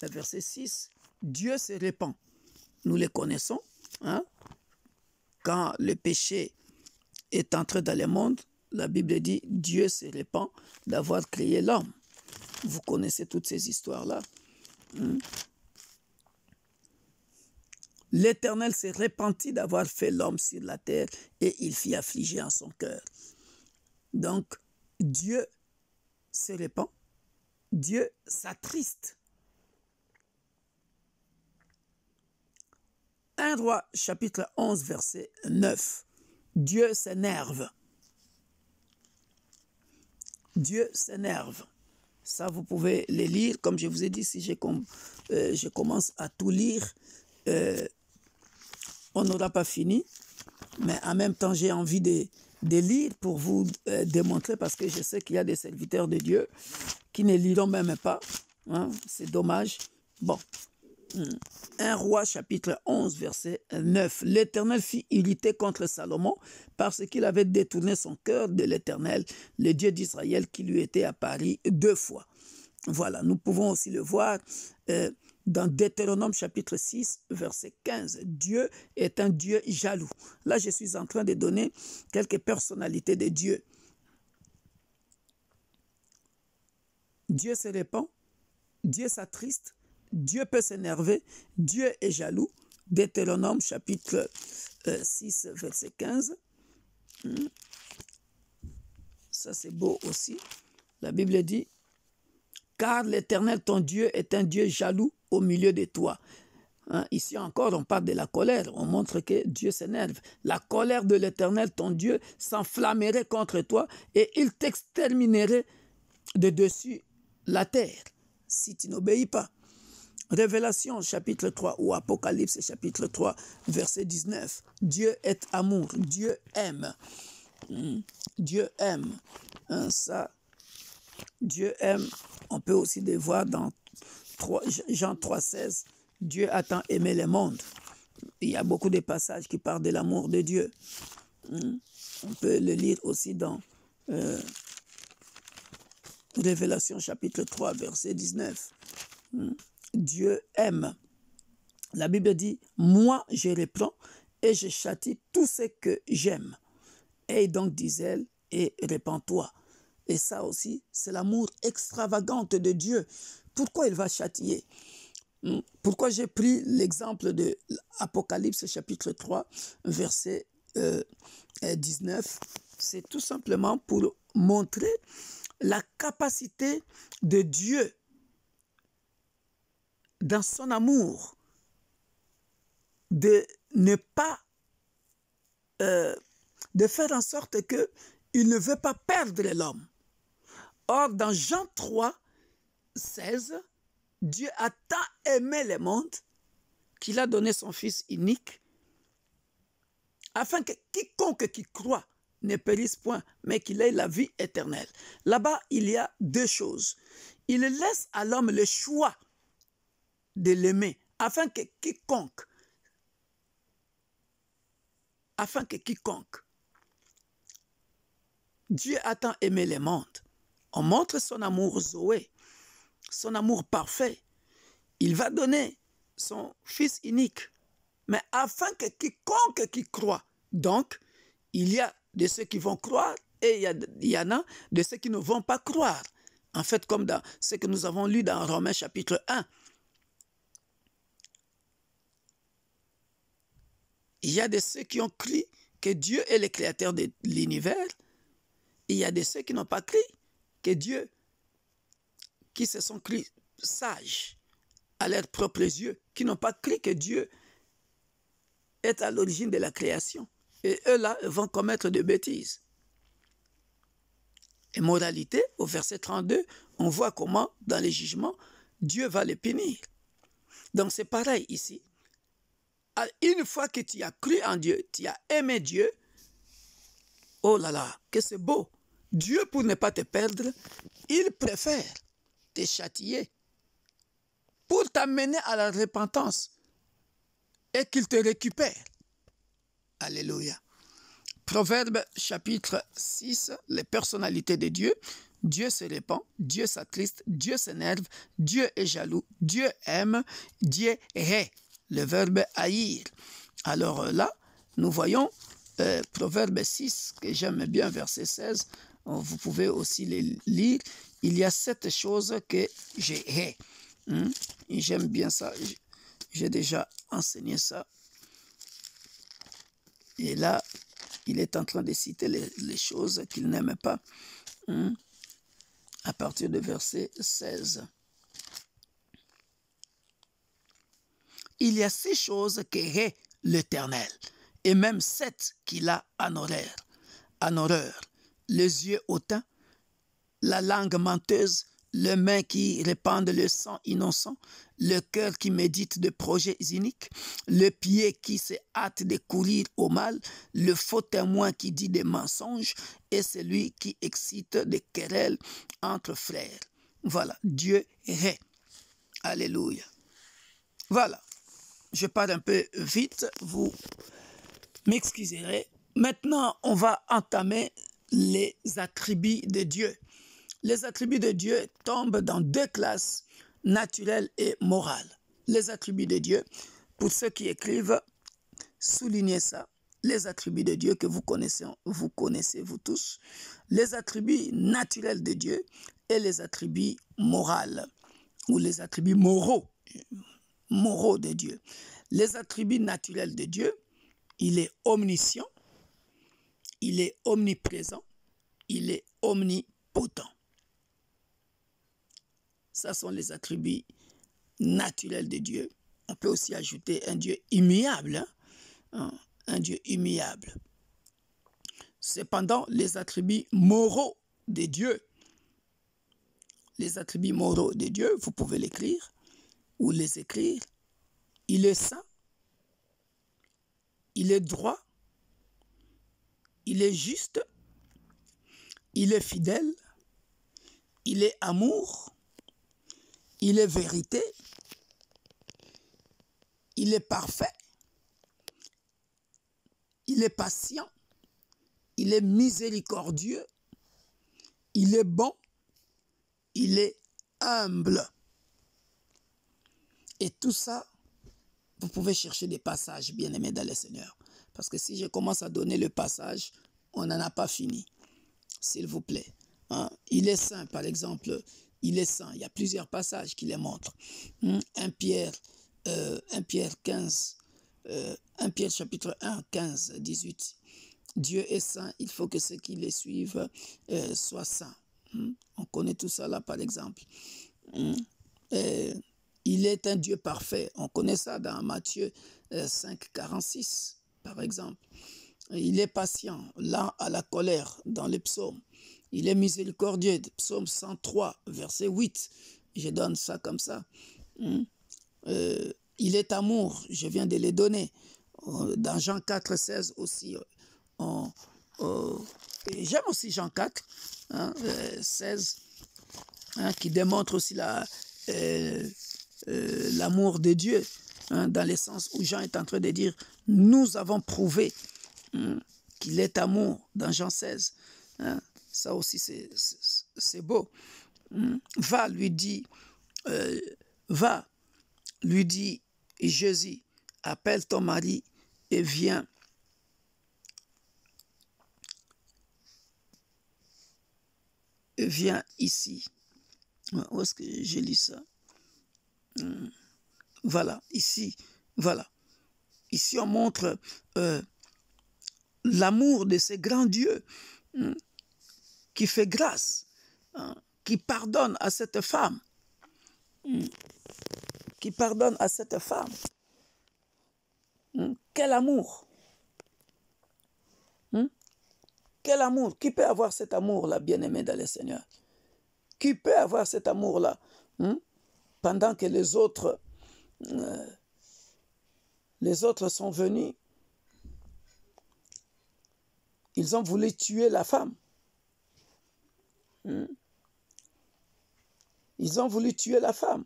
verset 6, Dieu se répand. Nous les connaissons, quand le péché est entré dans le monde, la Bible dit Dieu se répand d'avoir créé l'homme. Vous connaissez toutes ces histoires-là. L'Éternel s'est repenti d'avoir fait l'homme sur la terre et il fit affliger en son cœur. Donc, Dieu se répand, Dieu s'attriste. 1 Roi, chapitre 11, verset 9. Dieu s'énerve. Dieu s'énerve. Ça, vous pouvez les lire. Comme je vous ai dit, si je commence à tout lire, on n'aura pas fini. Mais en même temps, j'ai envie de lire pour vous démontrer, parce que je sais qu'il y a des serviteurs de Dieu qui ne liront même pas. Hein? C'est dommage. Bon. 1 Roi, chapitre 11, verset 9. L'Éternel fit irriter contre Salomon parce qu'il avait détourné son cœur de l'Éternel, le Dieu d'Israël, qui lui était apparu 2 fois. Voilà, nous pouvons aussi le voir dans Deutéronome, chapitre 6, verset 15. Dieu est un Dieu jaloux. Là, je suis en train de donner quelques personnalités de Dieu. Dieu se répand, Dieu s'attriste, Dieu peut s'énerver, Dieu est jaloux. Deutéronome chapitre 6, verset 15. Ça, c'est beau aussi. La Bible dit, « Car l'Éternel, ton Dieu, est un Dieu jaloux au milieu de toi. » Ici encore, on parle de la colère. On montre que Dieu s'énerve. La colère de l'Éternel, ton Dieu, s'enflammerait contre toi et il t'exterminerait de dessus la terre si tu n'obéis pas. Révélation chapitre 3 ou Apocalypse chapitre 3 verset 19. Dieu est amour, Dieu aime. Dieu aime. Ça, Dieu aime. On peut aussi le voir dans Jean 3,16. Dieu a tant aimé le monde. Il y a beaucoup de passages qui parlent de l'amour de Dieu. On peut le lire aussi dans Révélation chapitre 3 verset 19. Dieu aime. La Bible dit, moi je reprends et je châtie tout ce que j'aime. Et donc, dit-elle, et répands-toi. Et ça aussi, c'est l'amour extravagant de Dieu. Pourquoi il va châtier? Pourquoi j'ai pris l'exemple de Apocalypse chapitre 3, verset 19? C'est tout simplement pour montrer la capacité de Dieu dans son amour, de ne pas, de faire en sorte qu'il ne veut pas perdre l'homme. Or, dans Jean 3, 16, Dieu a tant aimé le monde qu'il a donné son Fils unique, afin que quiconque qui croit ne périsse point, mais qu'il ait la vie éternelle. Là-bas, il y a 2 choses. Il laisse à l'homme le choix de l'aimer, afin que quiconque, Dieu a tant aimé le monde. On montre son amour Zoé, son amour parfait. Il va donner son Fils unique, mais afin que quiconque qui croit. Donc, il y a de ceux qui vont croire et il y en a de ceux qui ne vont pas croire. En fait, comme dans ce que nous avons lu dans Romains chapitre 1. Il y a de ceux qui ont cru que Dieu est le créateur de l'univers. Il y a de ceux qui n'ont pas cru que Dieu, qui se sont cru sages à leurs propres yeux, qui n'ont pas cru que Dieu est à l'origine de la création. Et eux-là vont commettre des bêtises. Et moralité, au verset 32, on voit comment, dans les jugements, Dieu va les punir. Donc c'est pareil ici. Une fois que tu as cru en Dieu, tu as aimé Dieu, oh là là, que c'est beau. Dieu, pour ne pas te perdre, il préfère te châtier pour t'amener à la repentance et qu'il te récupère. Alléluia. Proverbe chapitre 6, les personnalités de Dieu. Dieu se répand, Dieu s'attriste, Dieu s'énerve, Dieu est jaloux, Dieu aime, Dieu hait. Le verbe haïr. Alors là, nous voyons Proverbe 6, que j'aime bien, verset 16. Vous pouvez aussi les lire. Il y a 7 choses que je hais. J'aime bien ça. J'ai déjà enseigné ça Et là, il est en train de citer les choses qu'il n'aime pas. À partir de verset 16. Il y a 6 choses qu'hait l'Éternel, et même 7 qu'il a en horreur. Les yeux hautains, la langue menteuse, les mains qui répandent le sang innocent, le cœur qui médite de projets iniques, le pied qui se hâte de courir au mal, le faux témoin qui dit des mensonges et celui qui excite des querelles entre frères. Voilà, Dieu hait. Alléluia. Voilà, je parle un peu vite, vous m'excuserez. Maintenant, on va entamer les attributs de Dieu. Les attributs de Dieu tombent dans 2 classes, naturelles et morales. Les attributs de Dieu, pour ceux qui écrivent, soulignez ça. Les attributs de Dieu que vous connaissez vous tous. Les attributs naturels de Dieu et les attributs moraux ou les attributs moraux de Dieu. Les attributs naturels de Dieu, il est omniscient, il est omniprésent, il est omnipotent. Ça sont les attributs naturels de Dieu. On peut aussi ajouter un Dieu immuable, un Dieu immuable. Cependant, les attributs moraux de Dieu, vous pouvez l'écrire ou les écrire. Il est saint, il est droit, il est juste, il est fidèle, il est amour, il est vérité, il est parfait, il est patient, il est miséricordieux, il est bon, il est humble. Et tout ça, vous pouvez chercher des passages, bien-aimés dans le Seigneur. Parce que si je commence à donner le passage, on n'en a pas fini. S'il vous plaît. Il est saint, par exemple. Il est saint. Il y a plusieurs passages qui les montrent. 1 Pierre 15, 1 Pierre chapitre 1, 15, 18. Dieu est saint, il faut que ceux qui les suivent soient saints. On connaît tout ça là, par exemple. Il est un Dieu parfait. On connaît ça dans Matthieu 5, 46, par exemple. Il est patient, lent à la colère, dans les psaumes. Il est miséricordieux, psaume 103, verset 8. Je donne ça comme ça. Il est amour, je viens de les donner. Dans Jean 4, 16 aussi. J'aime aussi Jean 4, 16, qui démontre aussi l'amour de Dieu, dans le sens où Jean est en train de dire « Nous avons prouvé qu'il est amour » dans Jean 16. Ça aussi, c'est beau. Va, lui dit Jésus, appelle ton mari et viens. Viens ici. Où est-ce que j'ai lu ça? Voilà, ici, voilà. Ici, on montre l'amour de ce grand Dieu qui fait grâce, qui pardonne à cette femme. Qui pardonne à cette femme. Quel amour! Quel amour! Qui peut avoir cet amour-là, bien-aimé dans le Seigneur? Qui peut avoir cet amour-là pendant que les autres sont venus? Ils ont voulu tuer la femme. Ils ont voulu tuer la femme.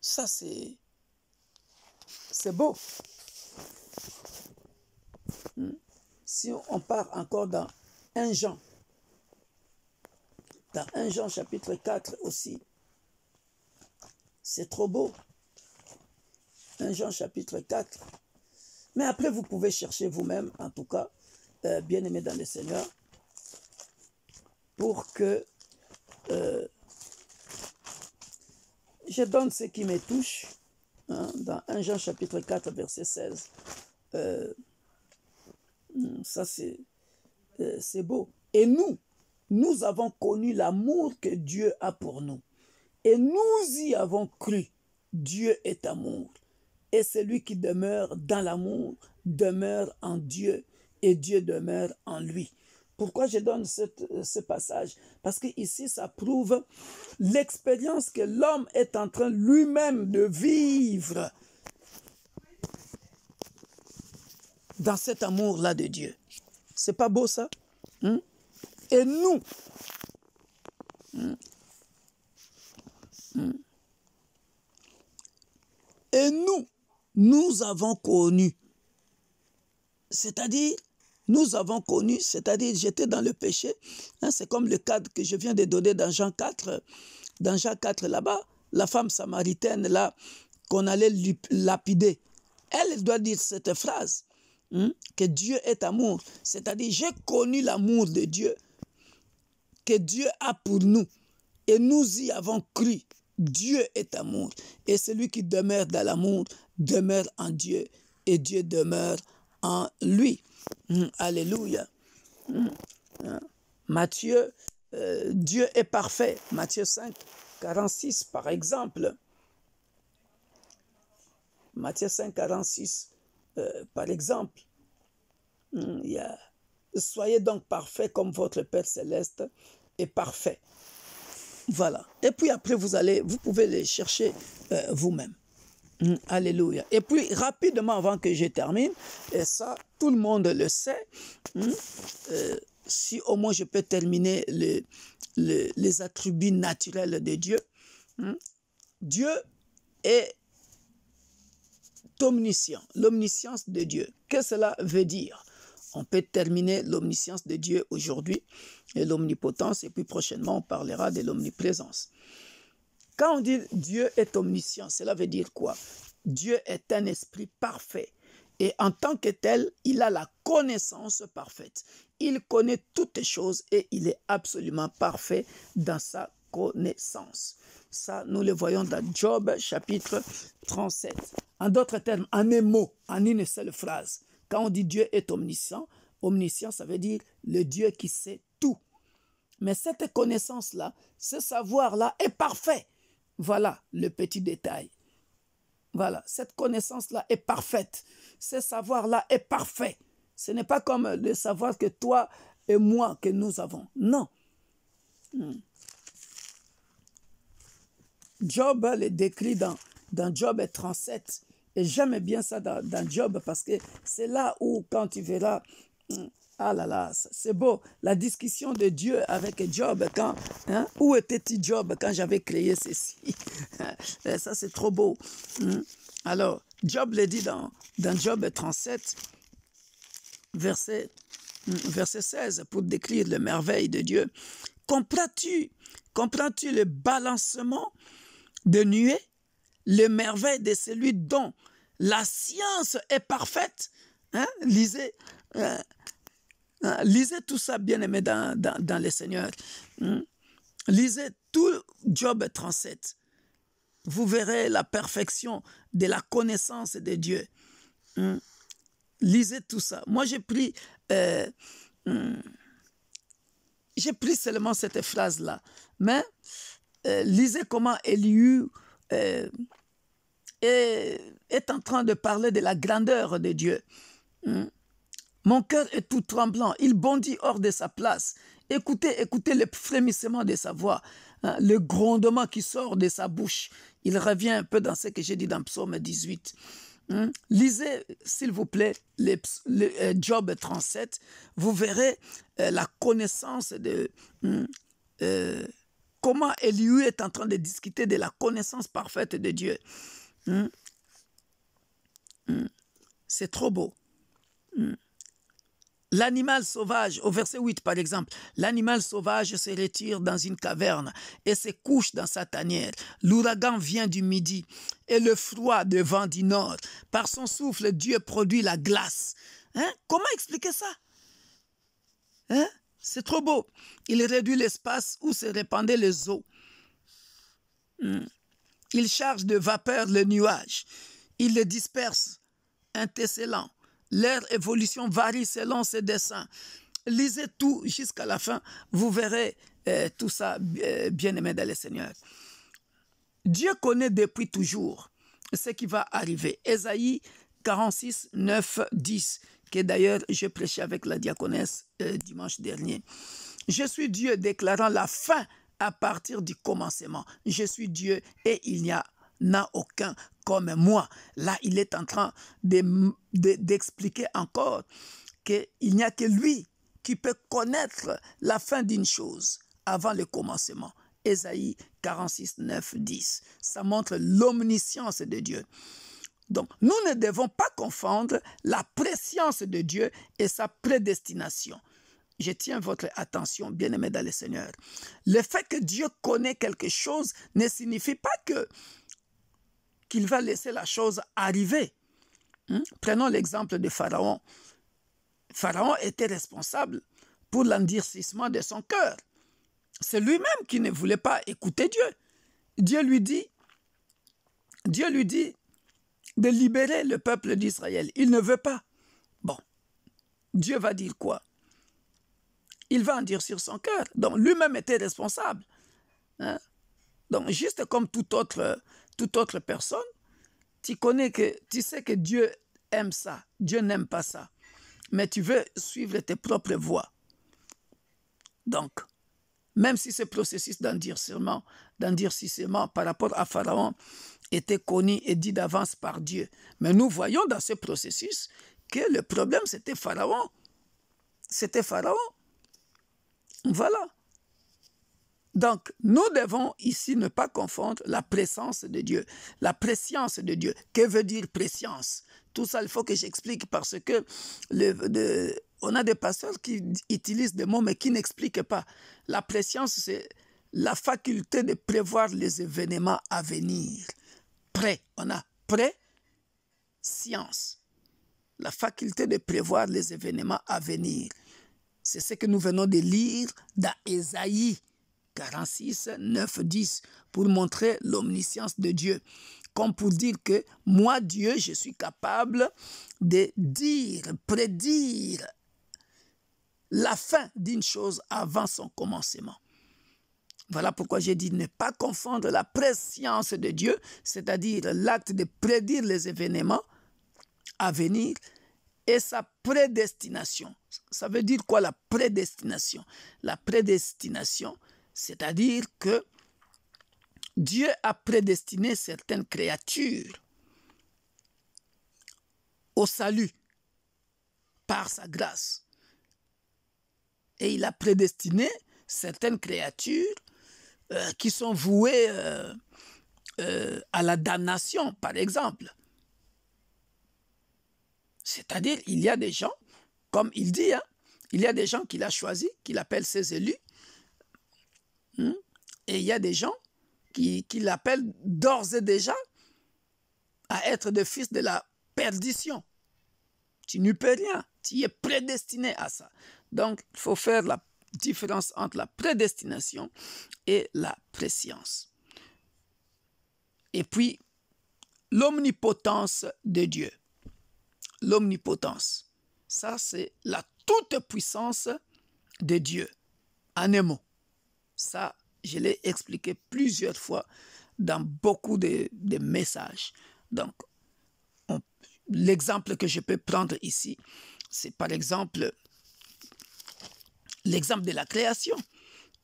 Ça, c'est beau. Si on part encore dans 1 Jean, dans 1 Jean chapitre 4 aussi, c'est trop beau. 1 Jean chapitre 4. Mais après, vous pouvez chercher vous-même, en tout cas, bien-aimé dans le Seigneur, pour que je donne ce qui me touche, hein, dans 1 Jean chapitre 4, verset 16. Ça, c'est beau. Et nous avons connu l'amour que Dieu a pour nous. Et nous y avons cru. Dieu est amour. Et celui qui demeure dans l'amour demeure en Dieu et Dieu demeure en lui. Pourquoi je donne ce passage? Parce que ici, ça prouve l'expérience que l'homme est en train lui-même de vivre dans cet amour-là de Dieu. C'est pas beau ça? Et nous, nous avons connu. C'est-à-dire, j'étais dans le péché. Hein, c'est comme le cadre que je viens de donner dans Jean 4. Dans Jean 4, là-bas, la femme samaritaine, là, qu'on allait lapider, elle doit dire cette phrase, que Dieu est amour. C'est-à-dire, j'ai connu l'amour de Dieu, que Dieu a pour nous. Et nous y avons cru. Dieu est amour. Et celui qui demeure dans l'amour demeure en Dieu. Et Dieu demeure en lui. Alléluia. Matthieu, Dieu est parfait. Matthieu 5, 46, par exemple. Matthieu 5, 46, par exemple. Soyez donc parfaits comme votre Père céleste est parfait. Voilà. Et puis après, vous pouvez les chercher vous-même. Alléluia. Et puis, rapidement, avant que je termine, et ça, tout le monde le sait, si au moins je peux terminer les attributs naturels de Dieu. Dieu est omniscient, l'omniscience de Dieu. Qu'est-ce que cela veut dire? On peut terminer l'omniscience de Dieu aujourd'hui et l'omnipotence, et puis prochainement, on parlera de l'omniprésence. Quand on dit Dieu est omniscient, cela veut dire quoi? Dieu est un esprit parfait. Et en tant que tel, il a la connaissance parfaite. Il connaît toutes choses et il est absolument parfait dans sa connaissance. Ça, nous le voyons dans Job, chapitre 37. En d'autres termes, en un mot, en une seule phrase. Quand on dit Dieu est omniscient, ça veut dire le Dieu qui sait tout. Mais cette connaissance-là, ce savoir-là est parfait. Voilà le petit détail. Voilà, cette connaissance-là est parfaite. Ce savoir-là est parfait. Ce n'est pas comme le savoir que toi et moi que nous avons. Non. Job le décrit dans Job 37. Et j'aime bien ça dans Job parce que c'est là où, quand tu verras, ah là là, c'est beau, la discussion de Dieu avec Job, où était-il Job quand j'avais créé ceci? Ça, c'est trop beau. Alors, Job le dit dans Job 37, verset 16, pour décrire les merveilles de Dieu. Comprends-tu le balancement de nuées, les merveilles de celui dont la science est parfaite? Lisez tout ça, bien-aimé, dans le Seigneur. Lisez tout Job 37. Vous verrez la perfection de la connaissance de Dieu. Lisez tout ça. Moi, j'ai pris seulement cette phrase-là. Mais lisez comment Élihu est en train de parler de la grandeur de Dieu. Mon cœur est tout tremblant. Il bondit hors de sa place. Écoutez le frémissement de sa voix, le grondement qui sort de sa bouche. Il revient un peu dans ce que j'ai dit dans Psaume 18. Lisez, s'il vous plaît, Job 37. Vous verrez la connaissance de... comment Élihu est en train de discuter de la connaissance parfaite de Dieu. C'est trop beau. L'animal sauvage, au verset 8 par exemple, l'animal sauvage se retire dans une caverne et se couche dans sa tanière. L'ouragan vient du midi et le froid de vent du nord. Par son souffle, Dieu produit la glace. Comment expliquer ça? C'est trop beau. Il réduit l'espace où se répandaient les eaux. Il charge de vapeur le nuage. Il le disperse, intercellant. Leur évolution varie selon ses desseins. Lisez tout jusqu'à la fin. Vous verrez tout ça, bien-aimés dans le Seigneur. Dieu connaît depuis toujours ce qui va arriver. Ésaïe 46, 9, 10, que d'ailleurs je prêchais avec la diaconesse dimanche dernier. Je suis Dieu déclarant la fin à partir du commencement. Je suis Dieu et il n'y en a aucun comme moi. Là, il est en train d'expliquer encore qu'il n'y a que lui qui peut connaître la fin d'une chose avant le commencement. Ésaïe 46, 9, 10. Ça montre l'omniscience de Dieu. Donc, nous ne devons pas confondre la préscience de Dieu et sa prédestination. Je tiens votre attention, bien-aimés dans le Seigneur. Le fait que Dieu connaît quelque chose ne signifie pas qu'il va laisser la chose arriver. Prenons l'exemple de Pharaon. Pharaon était responsable pour l'endurcissement de son cœur. C'est lui-même qui ne voulait pas écouter Dieu. Dieu lui dit de libérer le peuple d'Israël. Il ne veut pas. Bon, Dieu va dire quoi? Il va endurcir son cœur. Donc, lui-même était responsable. Donc, juste comme toute autre personne, tu sais que Dieu aime ça. Dieu n'aime pas ça. Mais tu veux suivre tes propres voies. Donc, même si ce processus d'endurcissement par rapport à Pharaon était connu et dit d'avance par Dieu. Mais nous voyons dans ce processus que le problème, c'était Pharaon. C'était Pharaon. Voilà. Donc, nous devons ici ne pas confondre la présence de Dieu, la préscience de Dieu. Que veut dire préscience? Tout ça, il faut que j'explique parce que on a des pasteurs qui utilisent des mots mais qui n'expliquent pas. La préscience, c'est la faculté de prévoir les événements à venir. On a préscience. La faculté de prévoir les événements à venir. C'est ce que nous venons de lire dans Ésaïe 46, 9, 10 pour montrer l'omniscience de Dieu. Comme pour dire que moi, Dieu, je suis capable de prédire la fin d'une chose avant son commencement. Voilà pourquoi j'ai dit ne pas confondre la préscience de Dieu, c'est-à-dire l'acte de prédire les événements à venir, et sa prédestination. Ça veut dire quoi la prédestination? La prédestination, c'est-à-dire que Dieu a prédestiné certaines créatures au salut par sa grâce. Et il a prédestiné certaines créatures qui sont vouées à la damnation, par exemple. C'est-à-dire, il y a des gens, comme il dit, il y a des gens qu'il a choisis, qu'il appelle ses élus, et il y a des gens qu'il appelle d'ores et déjà à être des fils de la perdition. Tu n'y peux rien, tu es prédestiné à ça. Donc, il faut faire la différence entre la prédestination et la préscience. Et puis, l'omnipotence de Dieu. L'omnipotence, ça c'est la toute-puissance de Dieu. En un mot, ça, je l'ai expliqué plusieurs fois dans beaucoup de messages. Donc, l'exemple que je peux prendre ici, c'est par exemple l'exemple de la création,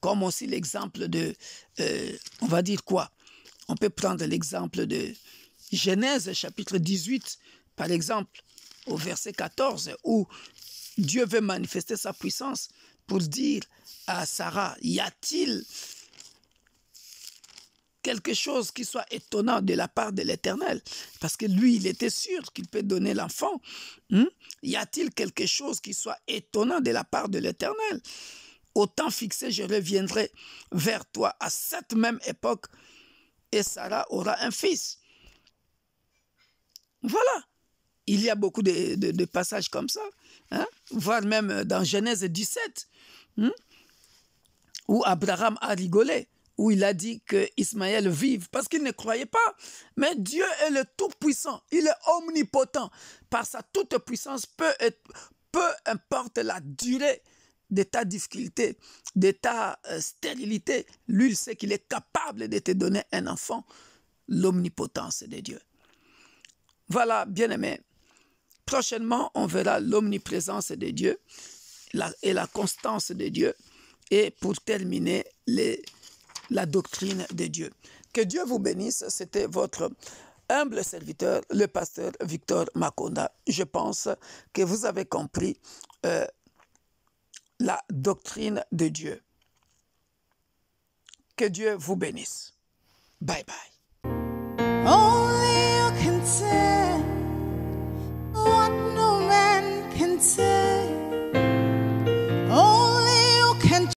comme aussi l'exemple de, on va dire quoi? On peut prendre l'exemple de Genèse chapitre 18, par exemple, au verset 14, où Dieu veut manifester sa puissance pour dire à Sarah, y a-t-il quelque chose qui soit étonnant de la part de l'Éternel? Parce que lui, il était sûr qu'il peut donner l'enfant. Y a-t-il quelque chose qui soit étonnant de la part de l'Éternel? Au temps fixé, je reviendrai vers toi à cette même époque et Sarah aura un fils. Voilà. Il y a beaucoup de passages comme ça, voire même dans Genèse 17, où Abraham a rigolé où il a dit que Ismaël vive, parce qu'il ne croyait pas. Mais Dieu est le Tout-Puissant, il est omnipotent. Par sa toute-puissance, peu importe la durée de ta difficulté, de ta stérilité, lui, il sait qu'il est capable de te donner un enfant. L'omnipotence de Dieu. Voilà, bien-aimés. Prochainement, on verra l'omniprésence de Dieu et la constance de Dieu. Et pour terminer, la doctrine de Dieu. Que Dieu vous bénisse. C'était votre humble serviteur, le pasteur Victor Makonda. Je pense que vous avez compris la doctrine de Dieu. Que Dieu vous bénisse. Bye bye. Oh,